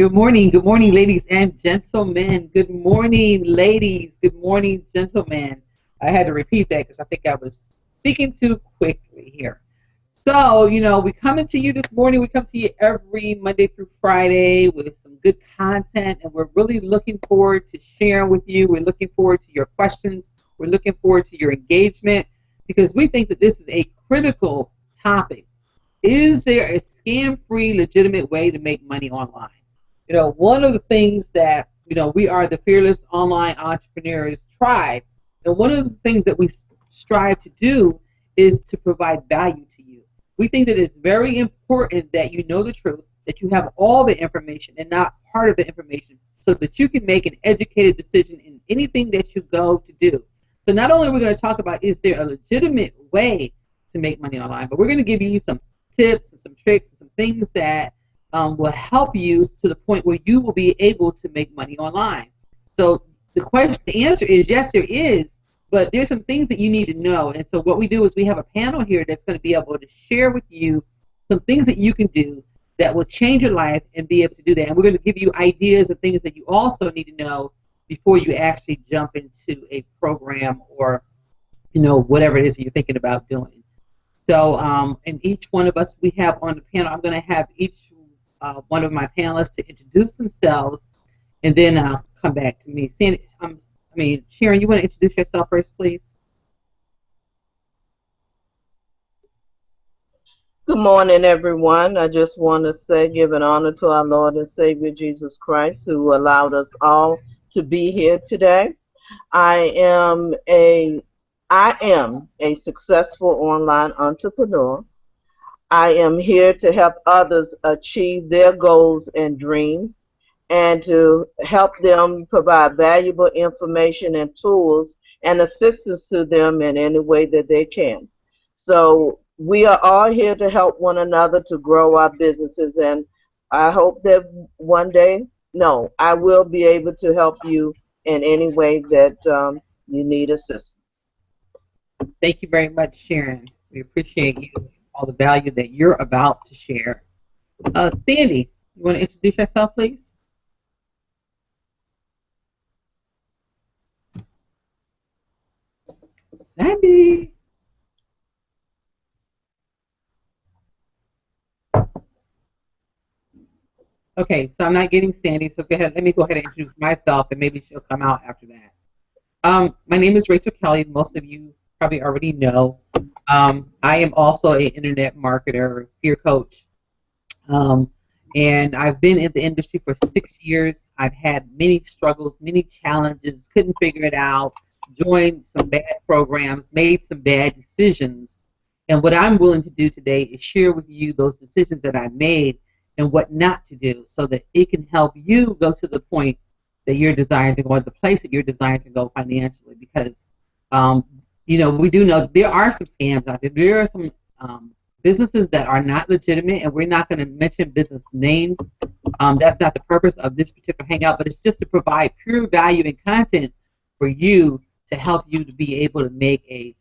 Good morning, ladies and gentlemen. Good morning, ladies. Good morning, gentlemen. I had to repeat that because I think I was speaking too quickly here. So, we coming to you this morning. We come to you every Monday through Friday with some good content, and we're really looking forward to sharing with you. We're looking forward to your questions. We're looking forward to your engagement because we think that this is a critical topic. Is there a scam-free, legitimate way to make money online? One of the things that, we are the Fearless Online Entrepreneurs Tribe, and one of the things that we strive to do is to provide value to you. We think that it's very important that you know the truth, that you have all the information and not part of the information so that you can make an educated decision in anything that you go to do. So not only are we going to talk about is there a legitimate way to make money online, but we're going to give you some tips and some tricks and some things that will help you to the point where you will be able to make money online. So the answer is yes, there is, but there's some things that you need to know. And so what we do is we have a panel here that's going to be able to share with you some things that you can do that will change your life and be able to do that. And we're going to give you ideas of things that you also need to know before you actually jump into a program or, whatever it is that you're thinking about doing. So, and each one of us we have on the panel, I'm going to have each one of my panelists to introduce themselves, and then come back to me. Sharon, you want to introduce yourself first, please? Good morning, everyone. I just want to say, give an honor to our Lord and Savior Jesus Christ, who allowed us all to be here today. I am a successful online entrepreneur. I am here to help others achieve their goals and dreams and to help them provide valuable information and tools and assistance to them in any way that they can. So we are all here to help one another to grow our businesses, and I hope that one day, no, I will be able to help you in any way that you need assistance. Thank you very much, Sharon. We appreciate you, all the value that you're about to share. Sandy, you want to introduce yourself, please? Sandy. Okay, so I'm not getting Sandy, so go ahead. Let me go ahead and introduce myself, and maybe she'll come out after that. My name is Rachel Kelly. Most of you probably already know. I am also an internet marketer, peer coach, and I've been in the industry for 6 years. I've had many struggles, many challenges, couldn't figure it out, joined some bad programs, made some bad decisions, and what I'm willing to do today is share with you those decisions that I made and what not to do so that it can help you go to the point that you're desiring to go, or the place that you're desiring to go financially, because we do know there are some scams out there. There are some businesses that are not legitimate, and we're not going to mention business names. That's not the purpose of this particular hangout, but it's just to provide pure value and content for you to help you to be able to make a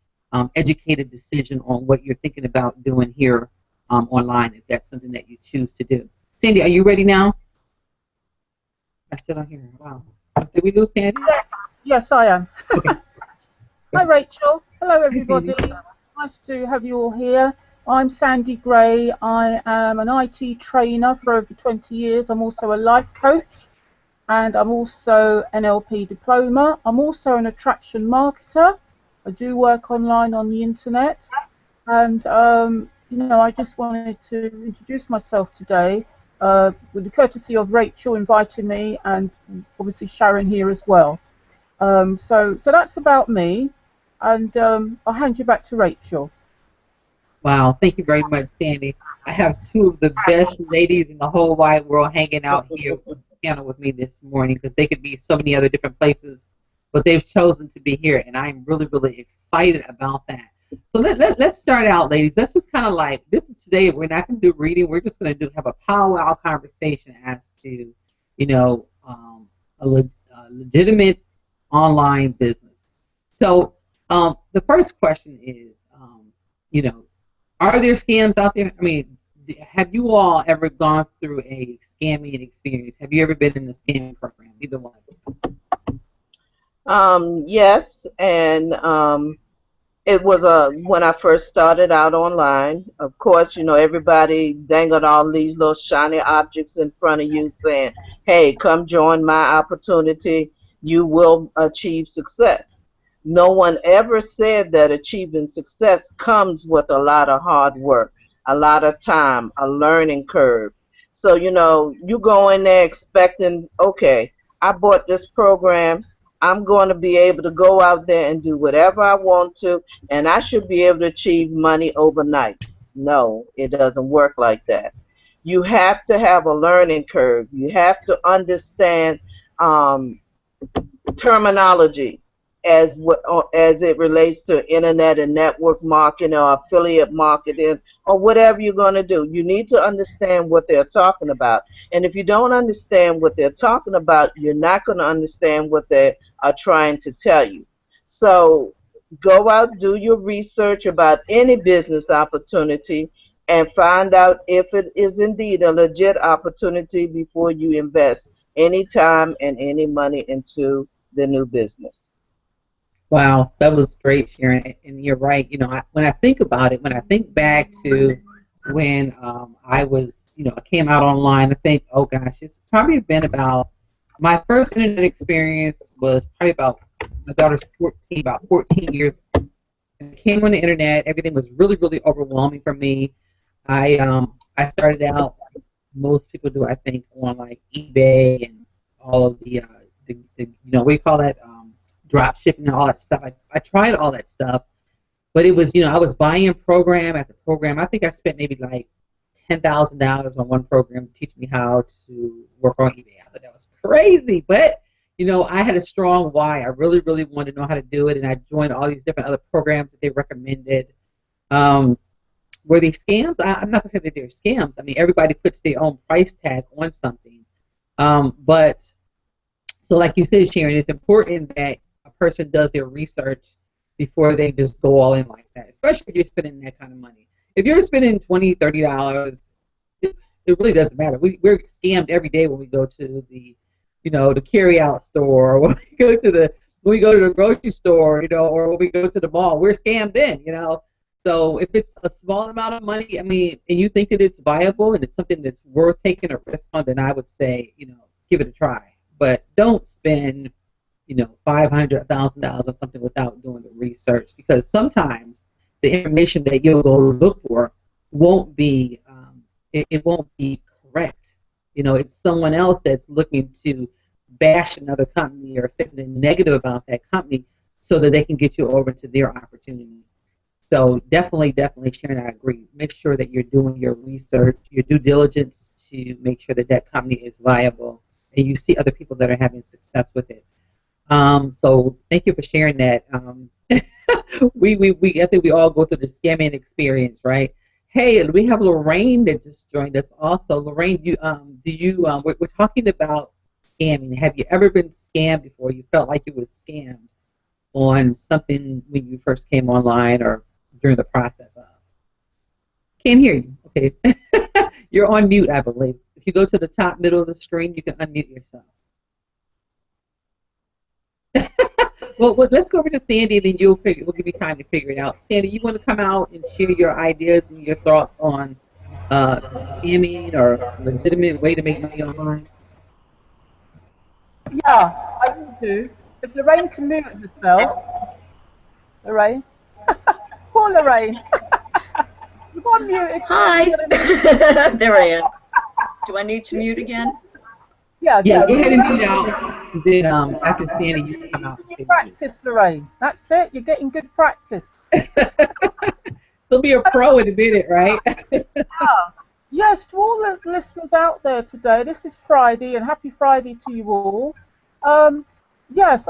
educated decision on what you're thinking about doing here online, if that's something that you choose to do. Sandy, are you ready now? I still don't hear her. Wow. Did we lose Sandy? Yes, I am. Okay. Hi, Rachel. Hello, everybody. Nice to have you all here. I'm Sandy Gray. I am an IT trainer for over 20 years. I'm also a life coach, and I'm also an NLP diploma. I'm also an attraction marketer. I do work online on the internet, and I just wanted to introduce myself today with the courtesy of Rachel inviting me, and obviously Sharon here as well. So that's about me, and I'll hand you back to Rachel. Wow, thank you very much, Sandy. I have two of the best ladies in the whole wide world hanging out here on the panel with me this morning, because they could be so many other different places, but they've chosen to be here, and I'm really, really excited about that. So let's start out, ladies. Let's just kind of like, this is today, we're not going to do reading. We're just going to have a powwow conversation as to, a legitimate online business. So the first question is, are there scams out there? I mean, have you all ever gone through a scamming experience? Have you ever been in the scamming program? Either one. Yes, and it was when I first started out online. Of course, you know, everybody dangled all these little shiny objects in front of you saying, hey, come join my opportunity. You will achieve success. No one ever said that achieving success comes with a lot of hard work, a lot of time, a learning curve. So, you know, you go in there expecting, okay, I bought this program. I'm going to be able to go out there and do whatever I want to, and I should be able to achieve money overnight. No, it doesn't work like that. You have to have a learning curve. You have to understand um, terminology as it relates to internet and network marketing or affiliate marketing or whatever you're going to do. You need to understand what they're talking about. And if you don't understand what they're talking about, you're not going to understand what they are trying to tell you. So go out, do your research about any business opportunity and find out if it is indeed a legit opportunity before you invest any time and any money into the new business. Wow, that was great, Sharon. And you're right. You know, when I think about it, when I think back to when I was, I came out online, I think, oh gosh, it's probably been about my first internet experience was probably about my daughter's 14, about 14 years. I came on the internet. Everything was really, really overwhelming for me. I started out, like most people do, I think, on like eBay and all of the what do you call that? Drop shipping and all that stuff. I tried all that stuff, but it was, I was buying program after program. I think I spent maybe like $10,000 on one program to teach me how to work on eBay. I thought that was crazy, but I had a strong why. I really, really wanted to know how to do it, and I joined all these different other programs that they recommended. Were they scams? I'm not gonna say that they're scams. I mean, everybody puts their own price tag on something, but so like you said, Sharon, it's important that a person does their research before they just go all in like that, especially if you're spending that kind of money. If you're spending $20, $30, it really doesn't matter. We're scammed every day when we go to the carry-out store, or when we go to the grocery store, or when we go to the mall. We're scammed then, So if it's a small amount of money, I mean, and you think that it's viable and it's something that's worth taking a risk on, then I would say, give it a try. But don't spend, $500, $1,000 or something without doing the research, because sometimes the information that you'll go look for won't be, it won't be correct. It's someone else that's looking to bash another company or say something negative about that company so that they can get you over to their opportunity. So definitely, Sharon, I agree. Make sure that you're doing your research, your due diligence to make sure that that company is viable, and you see other people that are having success with it. So thank you for sharing that. I think we all go through the scamming experience, right? Hey, we have Lorraine that just joined us also. Lorraine, we're talking about scamming. Have you ever been scammed before? You felt like you were scammed on something when you first came online or during the process of? Can't hear you. Okay. You're on mute, I believe. If you go to the top middle of the screen, you can unmute yourself. Well, let's go over to Sandy, and then we'll give you time to figure it out. Sandy, you want to come out and share your ideas and your thoughts on scamming or legitimate way to make money online? Yeah, I will do. If Lorraine can mute herself. Lorraine? Poor Lorraine. You've unmuted. Hi. There I am. Do I need to mute again? Yeah, go ahead and mute out. And then after Sandy, you can come out. Practice, Lorraine. That's it. You're getting good practice. Still be a pro in a minute, right? Yeah. Yes, to all the listeners out there today, this is Friday, and happy Friday to you all. Yes,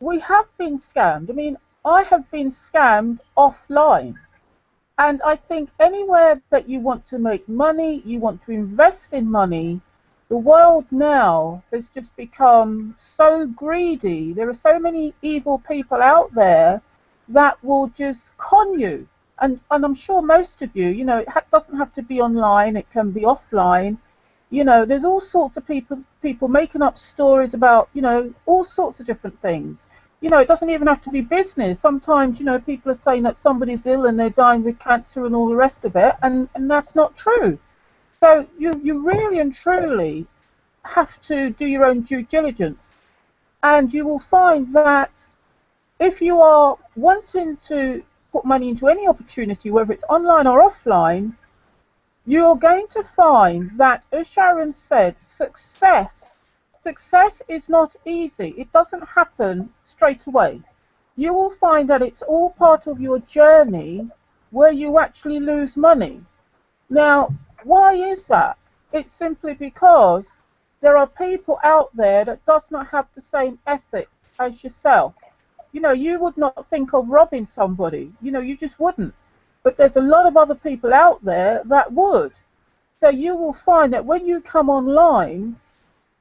we have been scammed. I mean, I have been scammed offline. And I think anywhere that you want to make money, you want to invest in money, the world now has just become so greedy. There are so many evil people out there that will just con you. and I'm sure most of you, you know, doesn't have to be online. It can be offline. You know, there's all sorts of people making up stories about, you know, all sorts of different things. You know, it doesn't even have to be business. Sometimes, you know, people are saying that somebody's ill and they're dying with cancer and all the rest of it, and that's not true. So you really and truly have to do your own due diligence, and you will find that if you are wanting to put money into any opportunity, whether it's online or offline, you're going to find that, as Sharon said, success is not easy. It doesn't happen straight away. You will find that it's all part of your journey where you actually lose money. Now, why is that? It's simply because there are people out there that does not have the same ethics as yourself. You know, you would not think of robbing somebody. You know, you just wouldn't. But there's a lot of other people out there that would. So you will find that when you come online,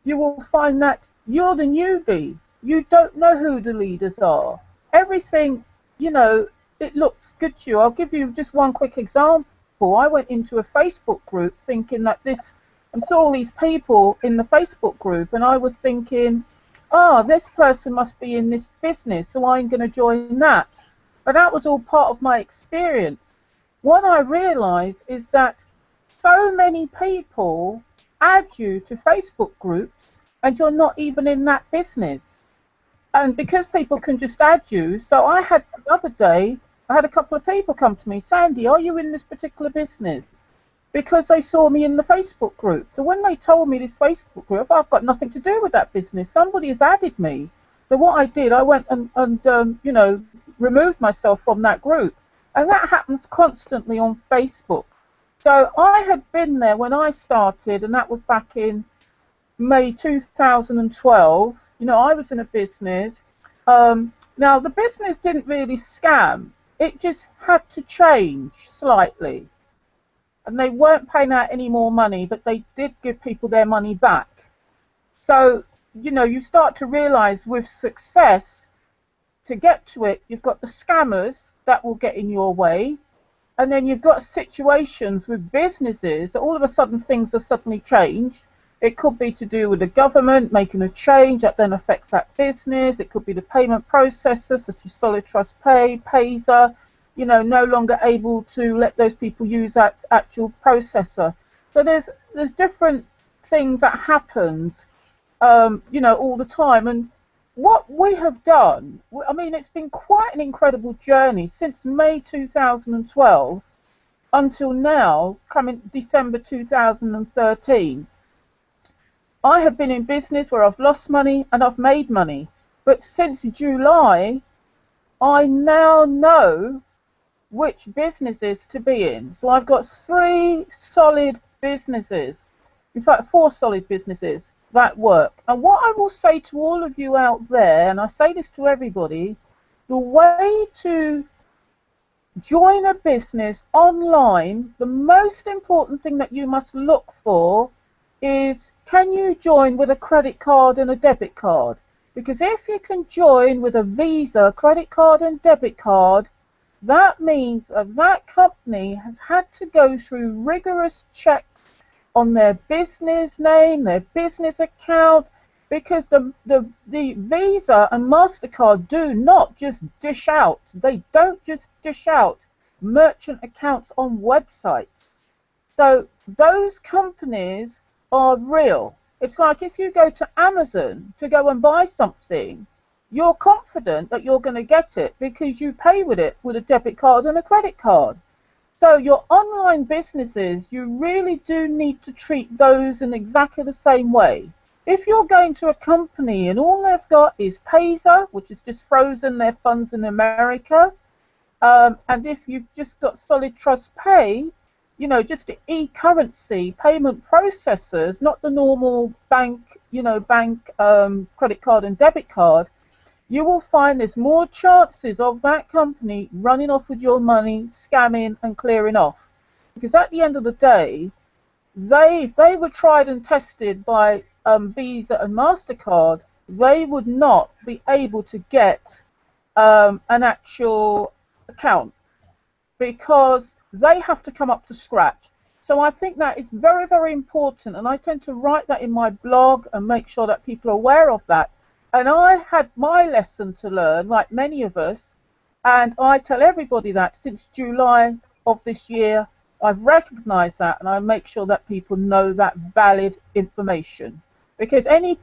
you will find that you're the newbie. You don't know who the leaders are. Everything, you know, it looks good to you. I'll give you just one quick example. I went into a Facebook group thinking that and saw all these people in the Facebook group, and I was thinking, oh, this person must be in this business, so I'm going to join that. But that was all part of my experience. What I realized is that so many people add you to Facebook groups and you're not even in that business. And because people can just add you, so I had the other day, I had a couple of people come to me, Sandy, are you in this particular business? Because they saw me in the Facebook group. So when they told me this Facebook group, I've got nothing to do with that business. Somebody has added me. So what I did, I went and you know, removed myself from that group. And that happens constantly on Facebook. So I had been there when I started, and that was back in May 2012. You know, I was in a business. Now, the business didn't really scam. It just had to change slightly. And they weren't paying out any more money, but they did give people their money back. So, you know, you start to realize with success, to get to it, you've got the scammers that will get in your way. And then you've got situations with businesses that all of a sudden things are suddenly changed. It could be to do with the government making a change that then affects that business. It could be the payment processor, such as Solid Trust Pay, Payzer, you know, no longer able to let those people use that actual processor. So there's different things that happens, you know, all the time. And what we have done, I mean, it's been quite an incredible journey since May 2012 until now, coming December 2013. I have been in business where I've lost money and I've made money. But since July, I now know which businesses to be in. So I've got 3 solid businesses, in fact 4 solid businesses that work. And what I will say to all of you out there, and I say this to everybody, the way to join a business online, the most important thing that you must look for is, can you join with a credit card and a debit card? Because if you can join with a Visa, credit card and debit card, that means that that company has had to go through rigorous checks on their business name, their business account, because the Visa and MasterCard do not just dish out. They don't just dish out merchant accounts on websites. So those companies are real. It's like if you go to Amazon to go and buy something, you're confident that you're going to get it because you pay with it with a debit card and a credit card. So your online businesses, you really do need to treat those in exactly the same way. If you're going to a company and all they've got is Payzer, which is just frozen their funds in America, and if you've just got Solid Trust Pay, you know, just the e-currency payment processors, not the normal bank, you know, credit card and debit card, you will find there's more chances of that company running off with your money, scamming and clearing off. Because at the end of the day, they were tried and tested by Visa and MasterCard. They would not be able to get an actual account, because they have to come up to scratch. So I think that is very, very important, and I tend to write that in my blog and make sure that people are aware of that. And I had my lesson to learn, like many of us, and I tell everybody that since July of this year, I've recognized that, and I make sure that people know that valid information. Because any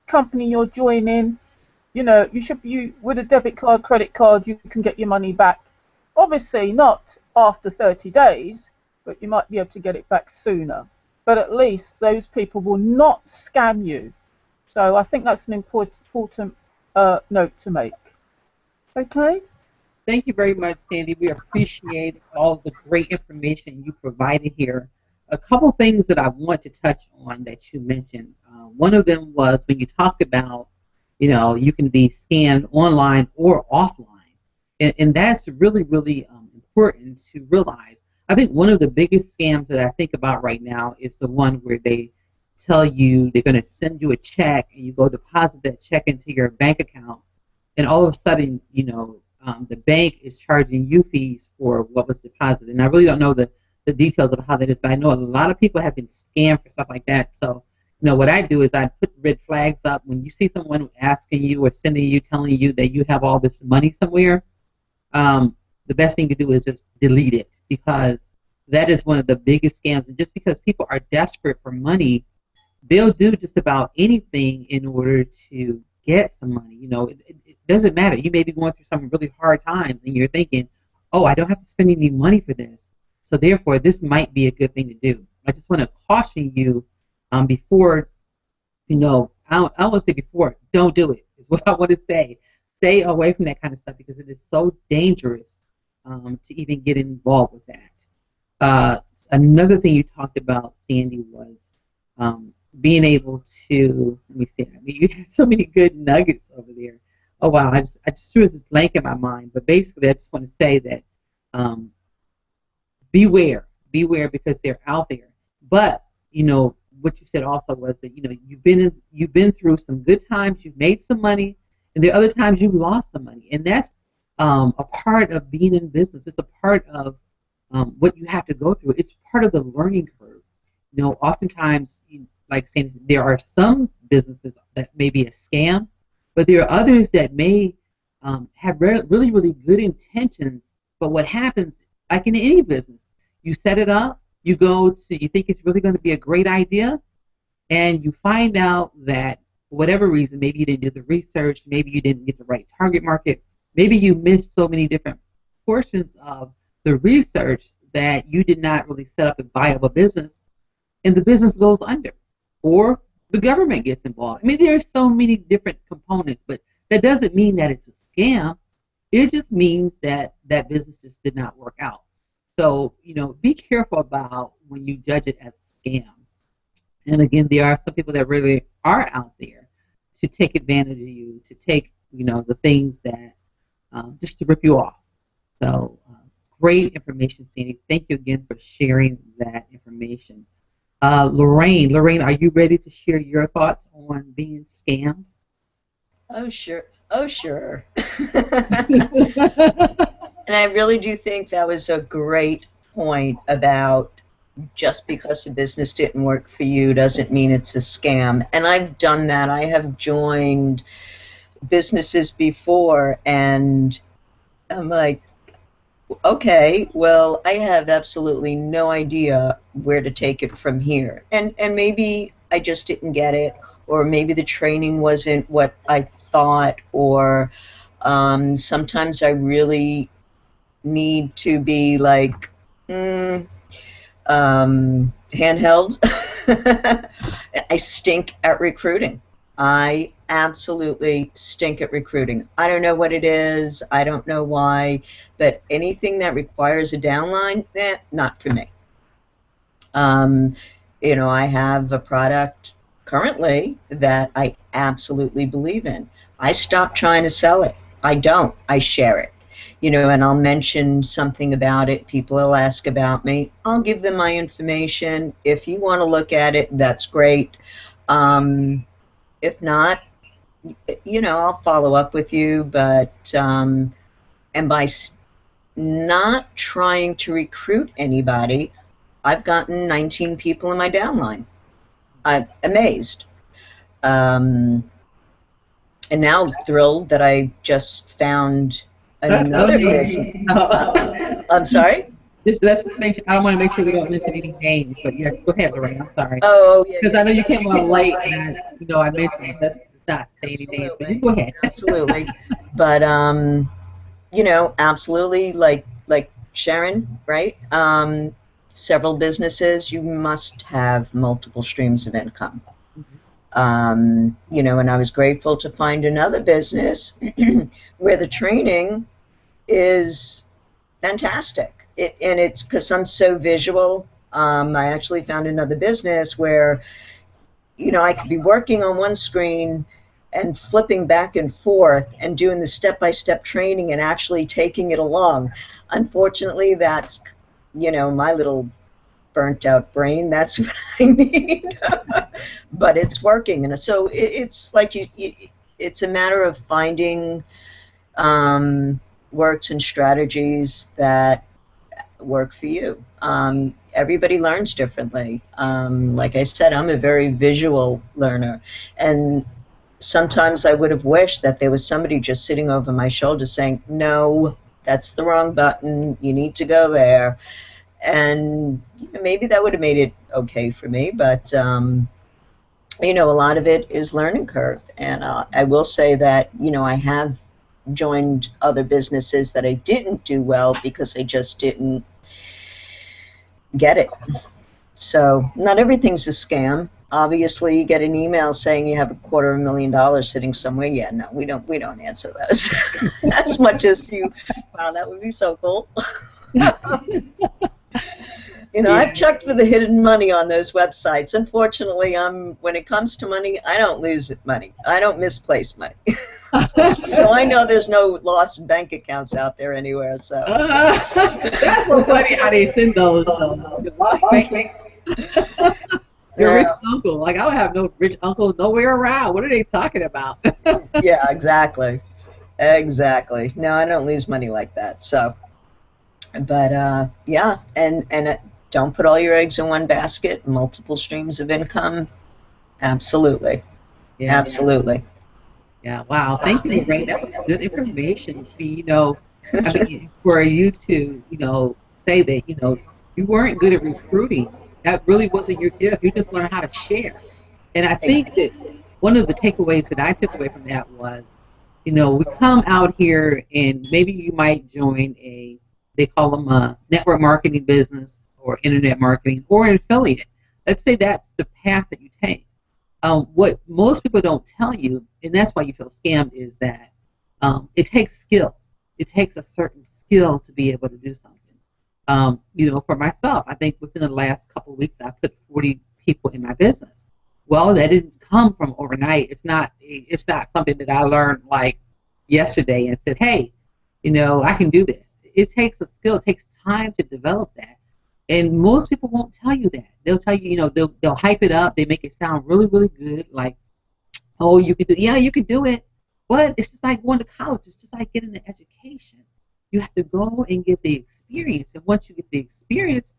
company you're joining, you know, with a debit card, credit card, you can get your money back. Obviously not after 30 days, but you might be able to get it back sooner. But at least those people will not scam you. So I think that's an important note to make. Okay? Thank you very much, Sandy. We appreciate all the great information you provided here. A couple things that I want to touch on that you mentioned. One of them was when you talked about, you know, you can be scammed online or offline. And that's really, really important to realize. I think one of the biggest scams that I think about right now is the one where they tell you they're going to send you a check and you go deposit that check into your bank account, and all of a sudden, you know, the bank is charging you fees for what was deposited. And I really don't know the details of how that is, but I know a lot of people have been scammed for stuff like that. So, you know, what I do is I put red flags up. When you see someone asking you or sending you, telling you that you have all this money somewhere, the best thing to do is just delete it, because that is one of the biggest scams. And just because people are desperate for money, they'll do just about anything in order to get some money. You know, it doesn't matter. You may be going through some really hard times and you're thinking, oh, I don't have to spend any money for this, so therefore this might be a good thing to do. I just want to caution you before, you know, I don't want to say before, don't do it is what I want to say. Stay away from that kind of stuff, because it is so dangerous to even get involved with that. Another thing you talked about, Sandy, was being able to, let me see, I mean, you had so many good nuggets over there. Oh, wow, I just threw this blank in my mind. But basically, I just want to say that beware, because they're out there. But, you know, what you said also was that, you know, you've been through some good times, you've made some money, and there are other times you've lost some money. And that's a part of being in business. It's a part of what you have to go through. It's part of the learning curve. You know, oftentimes, like saying, there are some businesses that may be a scam, but there are others that may have really, really good intentions. But what happens, like in any business, you set it up, you think it's really going to be a great idea, and you find out that for whatever reason, maybe you didn't do the research, maybe you didn't get the right target market, maybe you missed so many different portions of the research that you did not really set up a viable business, and the business goes under, or the government gets involved. I mean, there are so many different components, but that doesn't mean that it's a scam. It just means that that business just did not work out. So, you know, be careful about when you judge it as a scam. And again, there are some people that really are out there to take advantage of you, to take, you know, the things that just to rip you off. So, great information, Sandy. Thank you again for sharing that information. Lorraine, are you ready to share your thoughts on being scammed? Oh, sure. Oh, sure. And I really do think that was a great point about just because a business didn't work for you doesn't mean it's a scam. And I've done that. I have joined businesses before, and I'm like, okay, well, I have absolutely no idea where to take it from here. And maybe I just didn't get it, or maybe the training wasn't what I thought, or sometimes I really need to be like handheld. I stink at recruiting. I absolutely stink at recruiting. I don't know what it is. I don't know why, but anything that requires a downline, not for me. You know, I have a product currently that I absolutely believe in. I stopped trying to sell it. I don't. I share it. You know, and I'll mention something about it. People will ask about me. I'll give them my information. If you want to look at it, that's great. If not, you know, I'll follow up with you. But and by not trying to recruit anybody, I've gotten 19 people in my downline. I'm amazed. And now thrilled that I just found another business. I'm sorry? Let's just make. I don't want to make sure we don't mention any names, but yes, go ahead, Lorraine. I'm sorry. Oh, yeah. Because I know you came on late, and I mentioned let's not say any names, but you go ahead. Absolutely. But absolutely, like Sharon, right? Several businesses, you must have multiple streams of income. And I was grateful to find another business where the training is fantastic. And it's because I'm so visual. I actually found another business where, I could be working on one screen and flipping back and forth and doing the step-by-step training and actually taking it along. Unfortunately, that's, my little burnt-out brain. That's what I need. But it's working. And so it's like it's a matter of finding works and strategies that work for you. Everybody learns differently. Like I said, I'm a very visual learner, and sometimes I would have wished that there was somebody just sitting over my shoulder saying, no, that's the wrong button, you need to go there. And maybe that would have made it okay for me, but a lot of it is learning curve. And I will say that I have joined other businesses that I didn't do well because I just didn't get it. So not everything's a scam. Obviously, you get an email saying you have $250,000 sitting somewhere. Yeah, no, we don't answer those. As much as wow, that would be so cool. I've checked for the hidden money on those websites. Unfortunately, when it comes to money, I don't lose money. I don't misplace money. So I know there's no lost bank accounts out there anywhere. So that's so funny how they send those lost bank. Your rich uncle. Like, I don't have no rich uncle nowhere around. What are they talking about? Yeah, exactly. Exactly. No, I don't lose money like that. So, but yeah, and don't put all your eggs in one basket. Multiple streams of income. Absolutely. Yeah. Absolutely. Yeah, wow. Thank you, Lorraine. That was good information. I mean, for you to, say that, you weren't good at recruiting. That really wasn't your gift. You just learned how to share. And I think that one of the takeaways that I took away from that was, we come out here and maybe you might join they call them a network marketing business or internet marketing or an affiliate. Let's say that's the path that you take. What most people don't tell you, and that's why you feel scammed, is that it takes skill. It takes a certain skill to be able to do something. For myself, I think within the last couple of weeks, I put 40 people in my business. Well, that didn't come from overnight. It's not something that I learned like yesterday and said, hey, I can do this. It takes a skill. It takes time to develop that. And most people won't tell you that. They'll tell you, they'll hype it up. They make it sound really, really good. Like, oh, you can do it. Yeah, you can do it. But it's just like going to college. It's just like getting an education. You have to go and get the experience. And once you get the experience,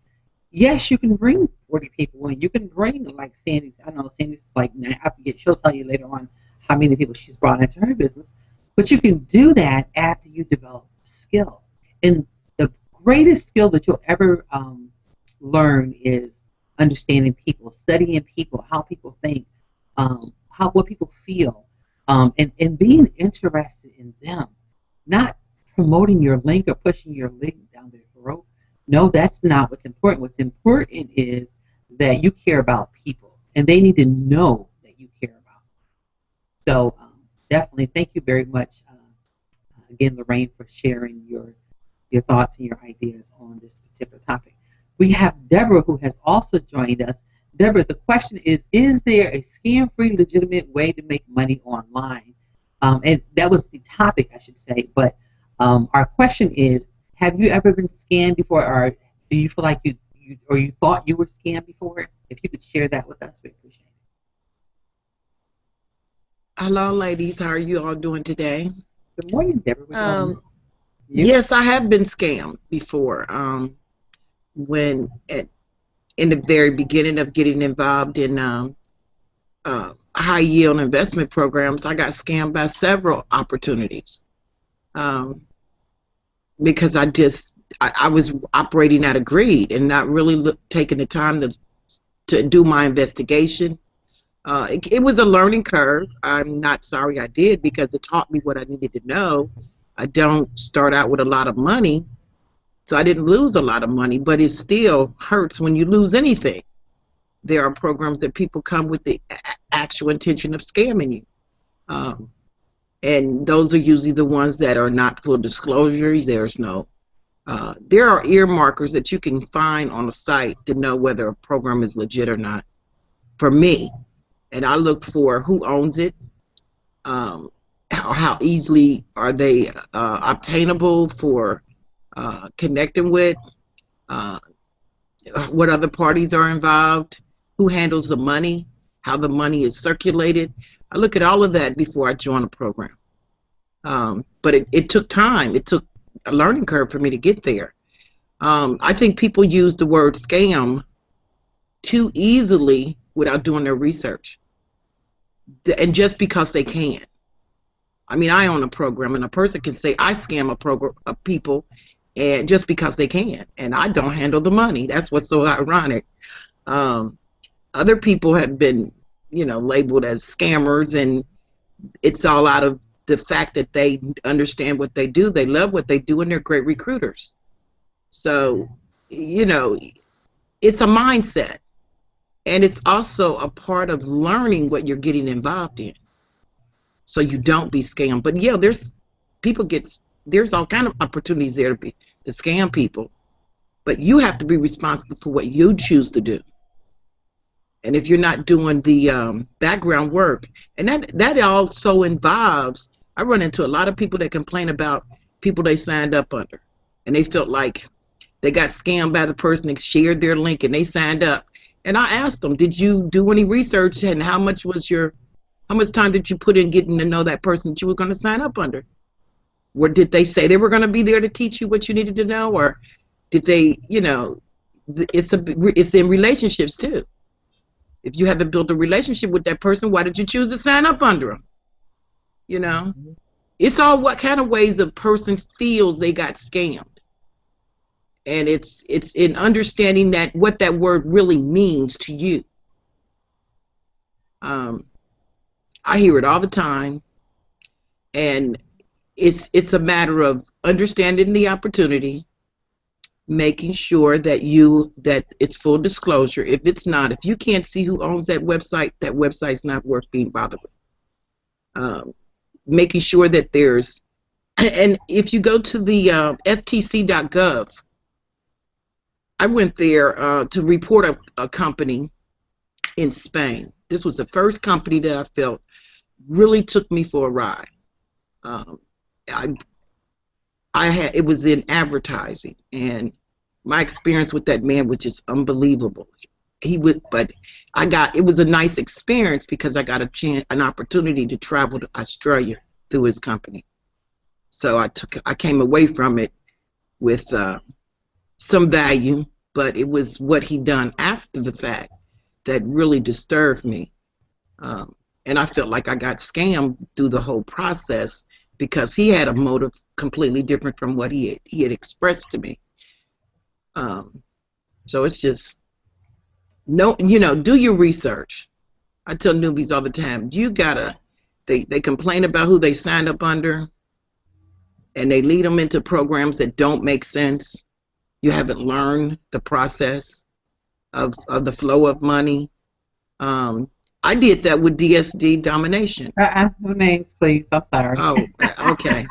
yes, you can bring 40 people in. You can bring, like Sandy's. I know Sandy's like, I forget. She'll tell you later on how many people she's brought into her business. But you can do that after you develop skill. And the greatest skill that you'll ever learn is understanding people, studying people, how people think, what people feel, and being interested in them, not promoting your link or pushing your link down their throat. No, that's not what's important. What's important is that you care about people, and they need to know that you care about them. So definitely, thank you very much, again, Lorraine, for sharing your thoughts and your ideas on this particular topic. We have Deborah, who has also joined us. Deborah, the question is there a scam-free, legitimate way to make money online? And that was the topic, I should say. But our question is, have you ever been scammed before, or do you feel like you thought you were scammed before? If you could share that with us, we appreciate it. Hello, ladies. How are you all doing today? Good morning, Deborah. Yes, I have been scammed before. In the very beginning of getting involved in high yield investment programs, I got scammed by several opportunities because I was operating out of greed and not really taking the time to do my investigation. It was a learning curve. I'm not sorry I did because it taught me what I needed to know. I don't start out with a lot of money, so I didn't lose a lot of money, but it still hurts when you lose anything. There are programs that people come with the actual intention of scamming you. And those are usually the ones that are not full disclosure. There are earmarkers that you can find on a site to know whether a program is legit or not. For me, and I look for who owns it, how easily are they obtainable for connecting with, what other parties are involved, who handles the money, how the money is circulated. I look at all of that before I join a program. But it took time. It took a learning curve for me to get there. I think people use the word scam too easily without doing their research. And just because they can. I mean, I own a program, and a person can say, I scam a program of people, and just because they can, and I don't handle the money. That's what's so ironic. Other people have been, labeled as scammers, and it's all out of the fact that they understand what they do, they love what they do, and they're great recruiters. So, it's a mindset, and it's also a part of learning what you're getting involved in, so you don't be scammed. But yeah, there's all kind of opportunities there to scam people, but you have to be responsible for what you choose to do. And if you're not doing the background work, and that also involves, I run into a lot of people that complain about people they signed up under, and they felt like they got scammed by the person that shared their link and they signed up. And I asked them, did you do any research, and how much time did you put in getting to know that person that you were going to sign up under? Or did they say they were going to be there to teach you what you needed to know, or did they, it's in relationships too. If you haven't built a relationship with that person, why did you choose to sign up under them? It's all what kind of ways a person feels they got scammed. And it's in understanding that what that word really means to you. I hear it all the time, and it's a matter of understanding the opportunity, making sure that it's full disclosure. If you can't see who owns that website's not worth being bothered with. Making sure that and if you go to the ftc.gov, I went there to report a company in Spain. This was the first company that I felt really took me for a ride. It was in advertising, and my experience with that man was just unbelievable. It was a nice experience because I got an opportunity to travel to Australia through his company. So I came away from it with some value, but it was what he done after the fact that really disturbed me. And I felt like I got scammed through the whole process because he had a motive completely different from what he had expressed to me. So it's just, do your research. I tell newbies all the time, they complain about who they signed up under, and they lead them into programs that don't make sense. You haven't learned the process of the flow of money. I did that with DSD Domination. No names, please. I'm sorry. Oh, okay.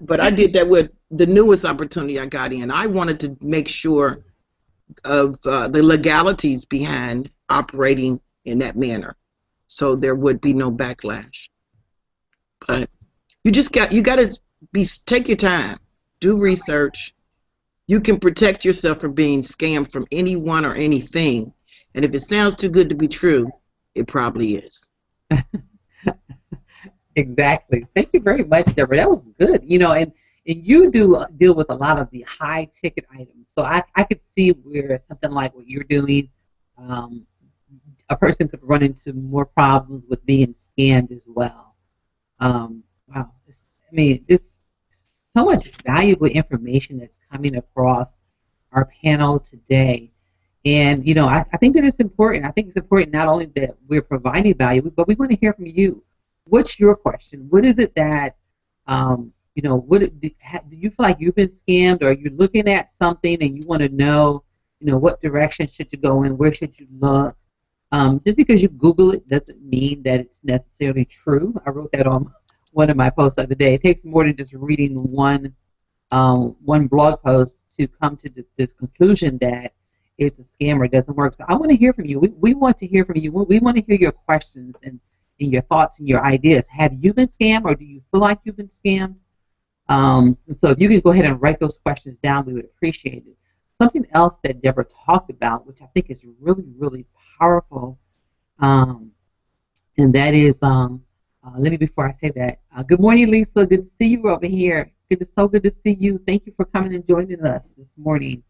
But I did that with the newest opportunity I got in. I wanted to make sure of the legalities behind operating in that manner, so there would be no backlash. But you got to take your time, do research. You can protect yourself from being scammed from anyone or anything, and if it sounds too good to be true, it probably is. Exactly. Thank you very much, Deborah. That was good. And And you do deal with a lot of the high ticket items. So I could see where something like what you're doing, um, a person could run into more problems with being scammed as well. Wow. I mean, this so much valuable information that's coming across our panel today. And, I think that it's important. I think it's important not only that we're providing value, but we want to hear from you. What's your question? What is it that, do you feel like you've been scammed, or you're looking at something and you want to know, what direction should you go in? Where should you look? Just because you Google it doesn't mean that it's necessarily true. I wrote that on one of my posts the other day. It takes more than just reading one blog post to come to this conclusion that it's a scam or it doesn't work. So I want to hear from you. We want to hear from you. We want to hear your questions and your thoughts and your ideas. Have you been scammed, or do you feel like you've been scammed? So if you could go ahead and write those questions down, we would appreciate it. Something else that Deborah talked about, which I think is really, really powerful, and that is, before I say that, good morning, Lisa. Good to see you over here. So good to see you. Thank you for coming and joining us this morning.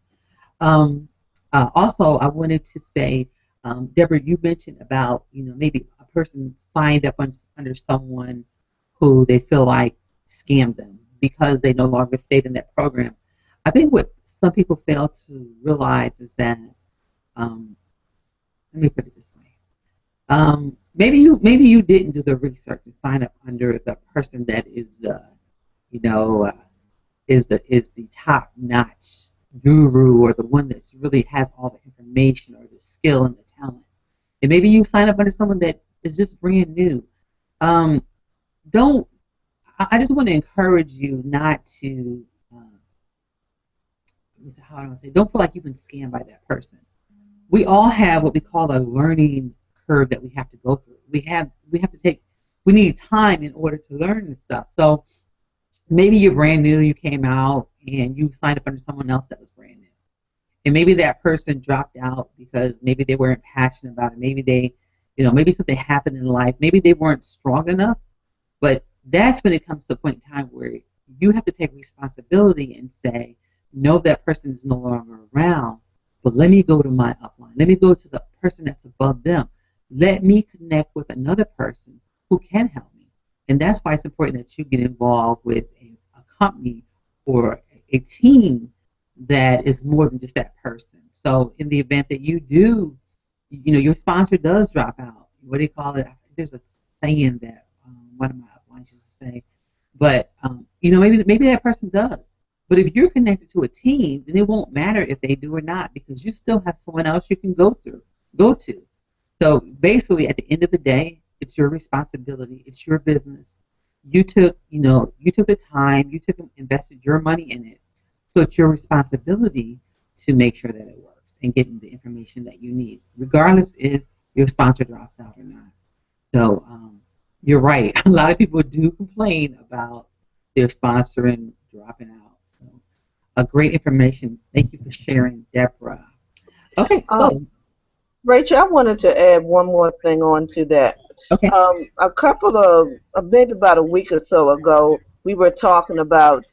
Also, I wanted to say, Deborah, you mentioned about, maybe a person signed up under someone who they feel like scammed them because they no longer stayed in that program. I think what some people fail to realize is that, let me put it this way. Maybe you didn't do the research to sign up under the person that is is the top-notch guru, or the one that really has all the information or the skill and the talent. And maybe you sign up under someone that is just brand new. I just want to encourage you not to, don't feel like you've been scammed by that person. We all have what we call a learning curve that we have to go through. We need time in order to learn this stuff. So maybe you're brand new, you came out, and you signed up under someone else that was brand new. And maybe that person dropped out because maybe they weren't passionate about it. Maybe maybe something happened in life. Maybe they weren't strong enough. But that's when it comes to a point in time where you have to take responsibility and say, no, that person is no longer around, but let me go to my upline. Let me go to the person that's above them. Let me connect with another person who can help me. And that's why it's important that you get involved with a company or a team that is more than just that person. So in the event that you do, your sponsor does drop out. What do you call it? There's a saying that one of my uplines used to say. But maybe that person does. But if you're connected to a team, then it won't matter if they do or not, because you still have someone else you can go to. So basically, at the end of the day, it's your responsibility. It's your business. You took the time. You invested your money in it. So it's your responsibility to make sure that it works and get the information that you need, regardless if your sponsor drops out or not. So you're right. A lot of people do complain about their sponsor and dropping out. So great information. Thank you for sharing, Deborah. Okay, so Rachel, I wanted to add one more thing on to that. Okay. Maybe about a week or so ago, we were talking about